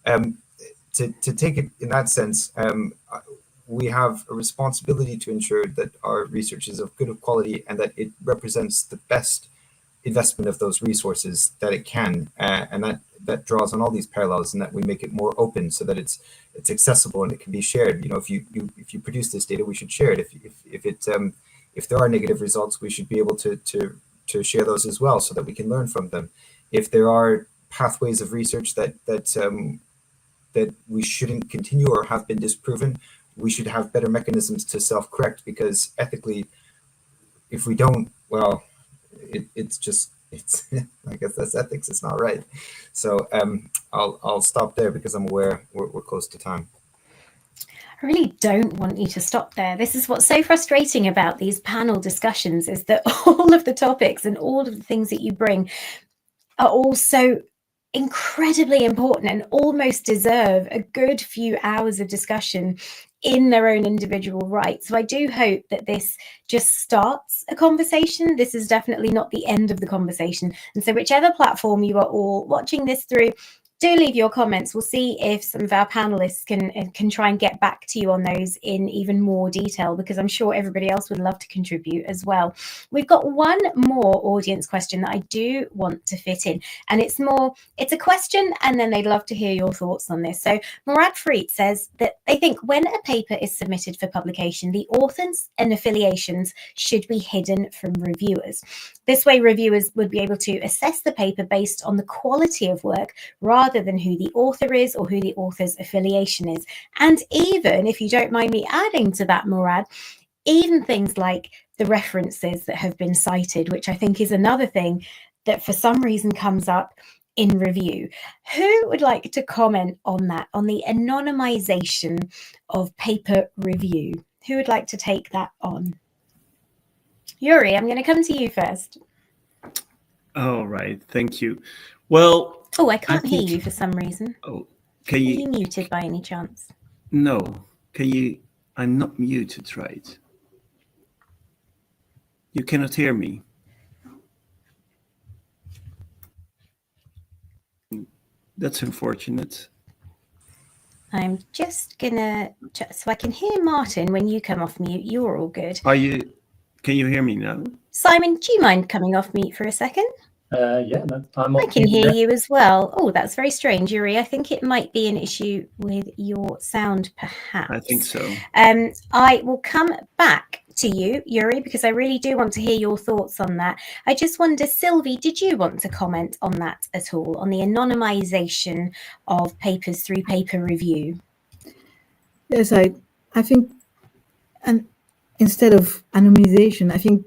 B: to take it in that sense, we have a responsibility to ensure that our research is of good quality and that it represents the best investment of those resources that it can, and that draws on all these parallels, and that we make it more open so that it's accessible and it can be shared. If you produce this data, we should share it. If there are negative results, we should be able to share those as well, so that we can learn from them. If there are pathways of research that we shouldn't continue or have been disproven, we should have better mechanisms to self-correct, because ethically, if we don't, well, it's I guess that's ethics. It's not right. So I'll stop there, because I'm aware we're close to time.
A: I really don't want you to stop there. This is what's so frustrating about these panel discussions, is that all of the topics and all of the things that you bring are all so incredibly important and almost deserve a good few hours of discussion in their own individual right. So I do hope that this just starts a conversation. This is definitely not the end of the conversation. And so whichever platform you are all watching this through, do leave your comments. We'll see if some of our panelists can try and get back to you on those in even more detail, because I'm sure everybody else would love to contribute as well. We've got one more audience question that I do want to fit in, and it's a question, and then they'd love to hear your thoughts on this. So Murad Farid says that they think when a paper is submitted for publication, the authors and affiliations should be hidden from reviewers. This way, reviewers would be able to assess the paper based on the quality of work rather than who the author is or who the author's affiliation is. And even, if you don't mind me adding to that, Murad, even things like the references that have been cited, which I think is another thing that for some reason comes up in review. Who would like to comment on that, on the anonymization of paper review? Who would like to take that on? Joeri, I'm going to come to you first. All
C: right, thank you. Well,
A: I can't hear you for some reason.
C: Oh,
A: Are you muted by any chance?
C: No, I'm not muted, right? You cannot hear me. That's unfortunate.
A: I'm just gonna, so I can hear Martin when you come off mute. You're all good.
C: Can you hear me now?
A: Simon, do you mind coming off mute for a second?
D: Yeah,
A: I can hear you as well. Oh, that's very strange, Joeri. I think it might be an issue with your sound, perhaps.
C: I think so.
A: I will come back to you, Joeri, because I really do want to hear your thoughts on that. I just wonder, Sylvie, did you want to comment on that at all, on the anonymization of papers through paper review?
E: Yes, I think, and instead of anonymization, I think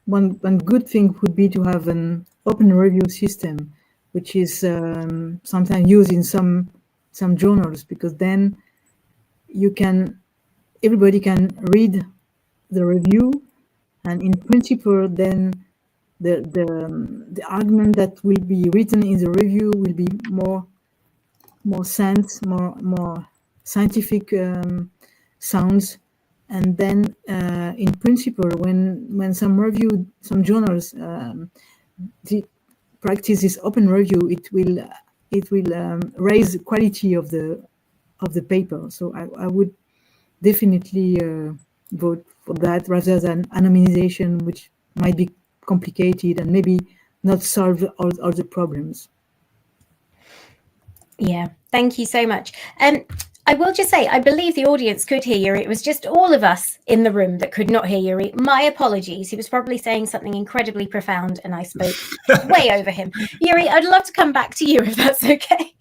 E: one good thing would be to have an open review system, which is sometimes used in some journals, because then everybody can read the review, and in principle, then the argument that will be written in the review will be more scientific sounds. And then in principle, when some journals practice this open review, it will raise the quality of the paper. So I would definitely vote for that rather than anonymization, which might be complicated and maybe not solve all the problems.
A: Yeah, thank you so much. I will just say, I believe the audience could hear Joeri. It was just all of us in the room that could not hear Joeri. My apologies. He was probably saying something incredibly profound and I spoke way over him. Joeri, I'd love to come back to you if that's okay.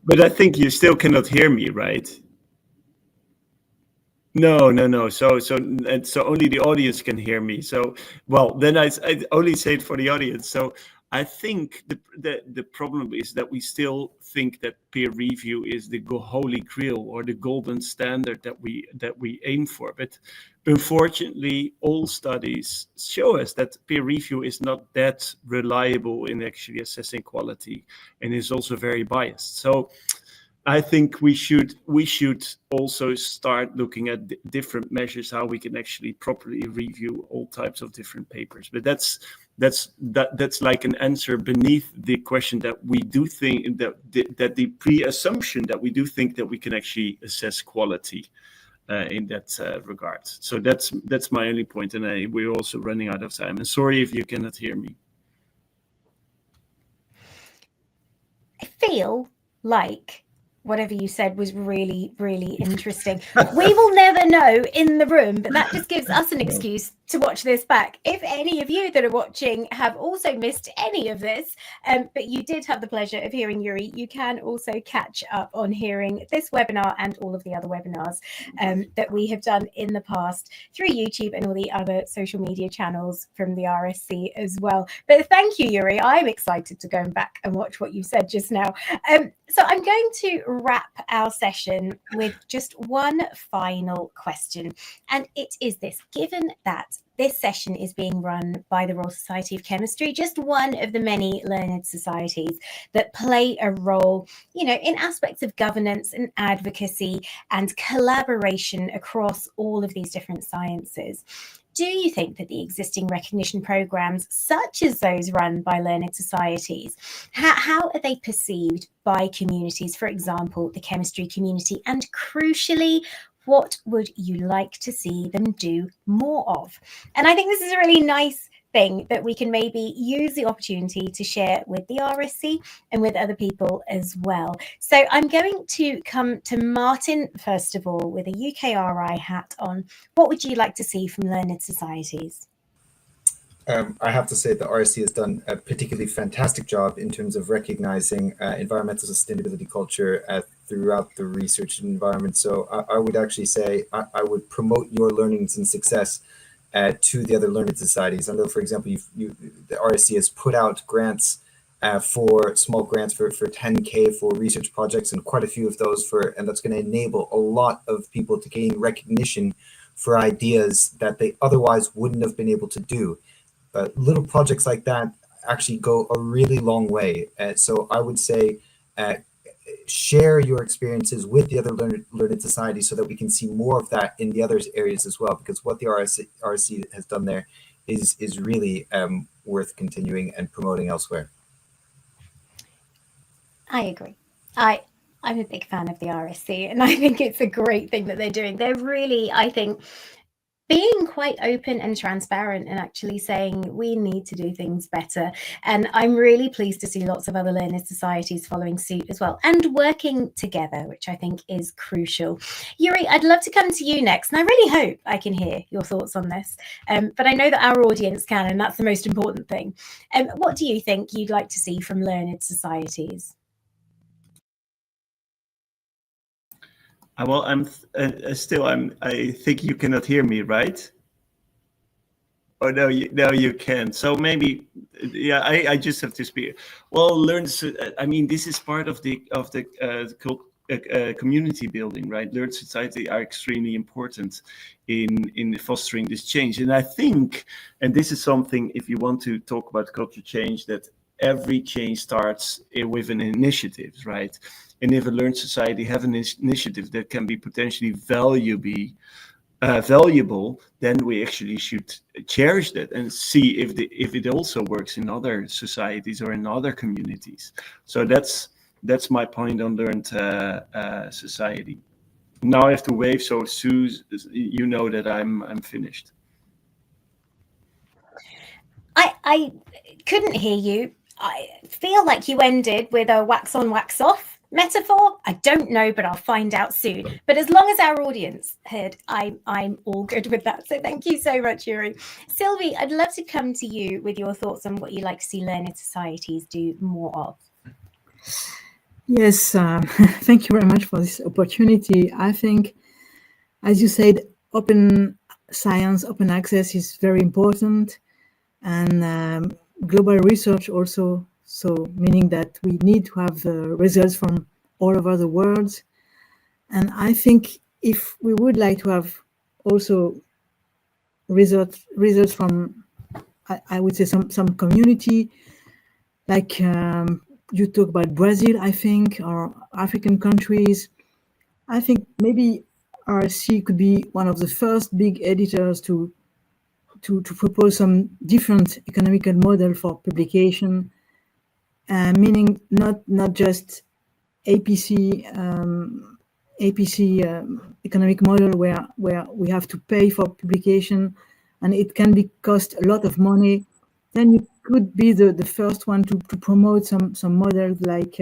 C: But I think you still cannot hear me, right? No. So only the audience can hear me. So, well, then I only say it for the audience. So I think the problem is that we still think that peer review is the holy grail or the golden standard that we aim for. But unfortunately, all studies show us that peer review is not that reliable in actually assessing quality, and is also very biased. So I think we should also start looking at different measures how we can actually properly review all types of different papers. But that's like an answer beneath the question that we do think that the pre-assumption that we do think that we can actually assess quality in that regard. So that's my only point, and we're also running out of time. And sorry if you cannot hear me.
A: I feel like whatever you said was really, really interesting. We will never know in the room, but that just gives us an excuse to watch this back. If any of you that are watching have also missed any of this, but you did have the pleasure of hearing Joeri, you can also catch up on hearing this webinar and all of the other webinars that we have done in the past through YouTube and all the other social media channels from the RSC as well. But thank you, Joeri. I'm excited to go back and watch what you said just now. So I'm going to wrap our session with just one final question. And it is this: given that this session is being run by the Royal Society of Chemistry, just one of the many learned societies that play a role, in aspects of governance and advocacy and collaboration across all of these different sciences, do you think that the existing recognition programs, such as those run by learned societies, how are they perceived by communities, for example, the chemistry community? And crucially, what would you like to see them do more of? And I think this is a really nice thing that we can maybe use the opportunity to share with the RSC and with other people as well. So I'm going to come to Martin, first of all, with a UKRI hat on. What would you like to see from learned societies?
B: I have to say the RSC has done a particularly fantastic job in terms of recognizing environmental sustainability culture throughout the research environment. So I would actually say I would promote your learnings and success to the other learned societies. I know, for example, the RSC has put out grants for small grants for 10K for research projects, and quite a few of those and that's going to enable a lot of people to gain recognition for ideas that they otherwise wouldn't have been able to do. Little projects like that actually go a really long way. So I would say share your experiences with the other learned societies so that we can see more of that in the other areas as well, because what the RSC has done there is really worth continuing and promoting elsewhere.
A: I agree. I I'm a big fan of the RSC, and I think it's a great thing that they're doing. They're really, I think, being quite open and transparent and actually saying we need to do things better. And I'm really pleased to see lots of other learned societies following suit as well and working together, which I think is crucial. Joeri, I'd love to come to you next, and I really hope I can hear your thoughts on this. But I know that our audience can, and that's the most important thing. What do you think you'd like to see from learned societies?
C: Well, I think you cannot hear me, right? Oh no, you can. So maybe, yeah, I just have to speak. Well, I mean, this is part of the community building, right? Learned society are extremely important in fostering this change. And I think, and this is something, if you want to talk about culture change, that every change starts with an initiative, right? And if a learned society have an initiative that can be potentially valuable, then we actually should cherish that and see if it also works in other societies or in other communities. So that's my point on learned society. Now I have to wave, so Sue, you know that I'm finished.
A: I couldn't hear you. I feel like you ended with a wax on, wax off metaphor. I don't know, but I'll find out soon. But as long as our audience heard, I'm all good with that. So thank you so much, Joeri. Sylvie, I'd love to come to you with your thoughts on what you'd like to see learned societies do more of.
E: Yes, thank you very much for this opportunity. I think, as you said, open science, open access is very important, and global research also, so meaning that we need to have results from all over the world. And I think if we would like to have also results from, I would say some community, like you talk about Brazil, I think, or African countries. I think maybe RSC could be one of the first big editors to propose some different economical model for publication, meaning not just APC economic model where we have to pay for publication and it can be cost a lot of money. Then you could be the first one to promote some models like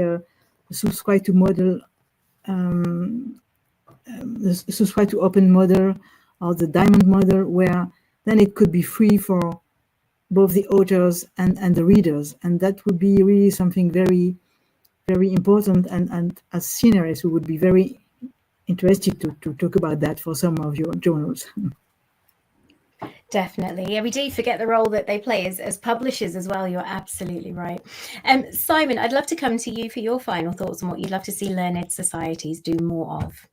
E: subscribe to model, the subscribe to open model or the diamond model, where then it could be free for both the authors and the readers. And that would be really something very, very important. And as CNRS, we would be very interested to talk about that for some of your journals.
A: Definitely. Yeah, we do forget the role that they play as publishers as well. You're absolutely right. Simon, I'd love to come to you for your final thoughts on what you'd love to see learned societies do more of.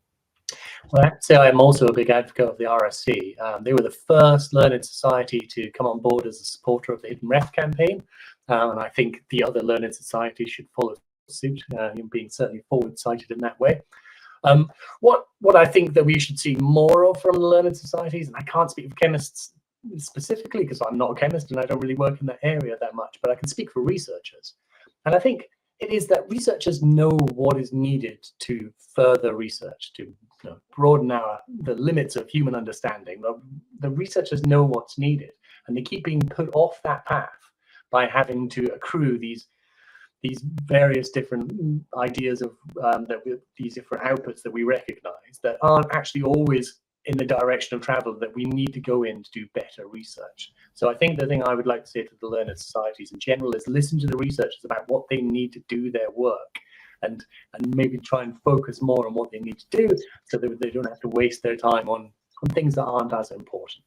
D: Well, I'd say I'm also a big advocate of the RSC. They were the first learned society to come on board as a supporter of the Hidden Ref campaign. And I think the other learned societies should follow suit, being certainly forward-sighted in that way. What I think that we should see more of from the learned societies, and I can't speak for chemists specifically because I'm not a chemist and I don't really work in that area that much, but I can speak for researchers. And I think it is that researchers know what is needed to further research, to broaden the limits of human understanding. The researchers know what's needed, and they keep being put off that path by having to accrue these various different ideas of these different outputs that we recognize that aren't actually always in the direction of travel that we need to go in to do better research. So I think the thing I would like to say to the learned societies in general is listen to the researchers about what they need to do their work, and maybe try and focus more on what they need to do so that they don't have to waste their time on things that aren't as important.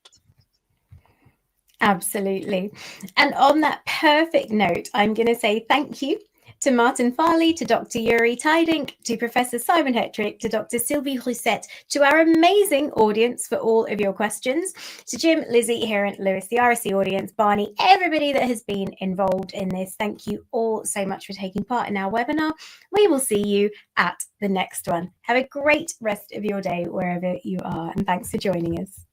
A: Absolutely. And on that perfect note, I'm going to say thank you to Martin Farley, to Dr. Joeri Tijdink, to Professor Simon Hettrick, to Dr. Sylvie Rousset, to our amazing audience for all of your questions, to Jim, Lizzie, Heron, Lewis, the RSC audience, Barney, everybody that has been involved in this. Thank you all so much for taking part in our webinar. We will see you at the next one. Have a great rest of your day wherever you are, and thanks for joining us.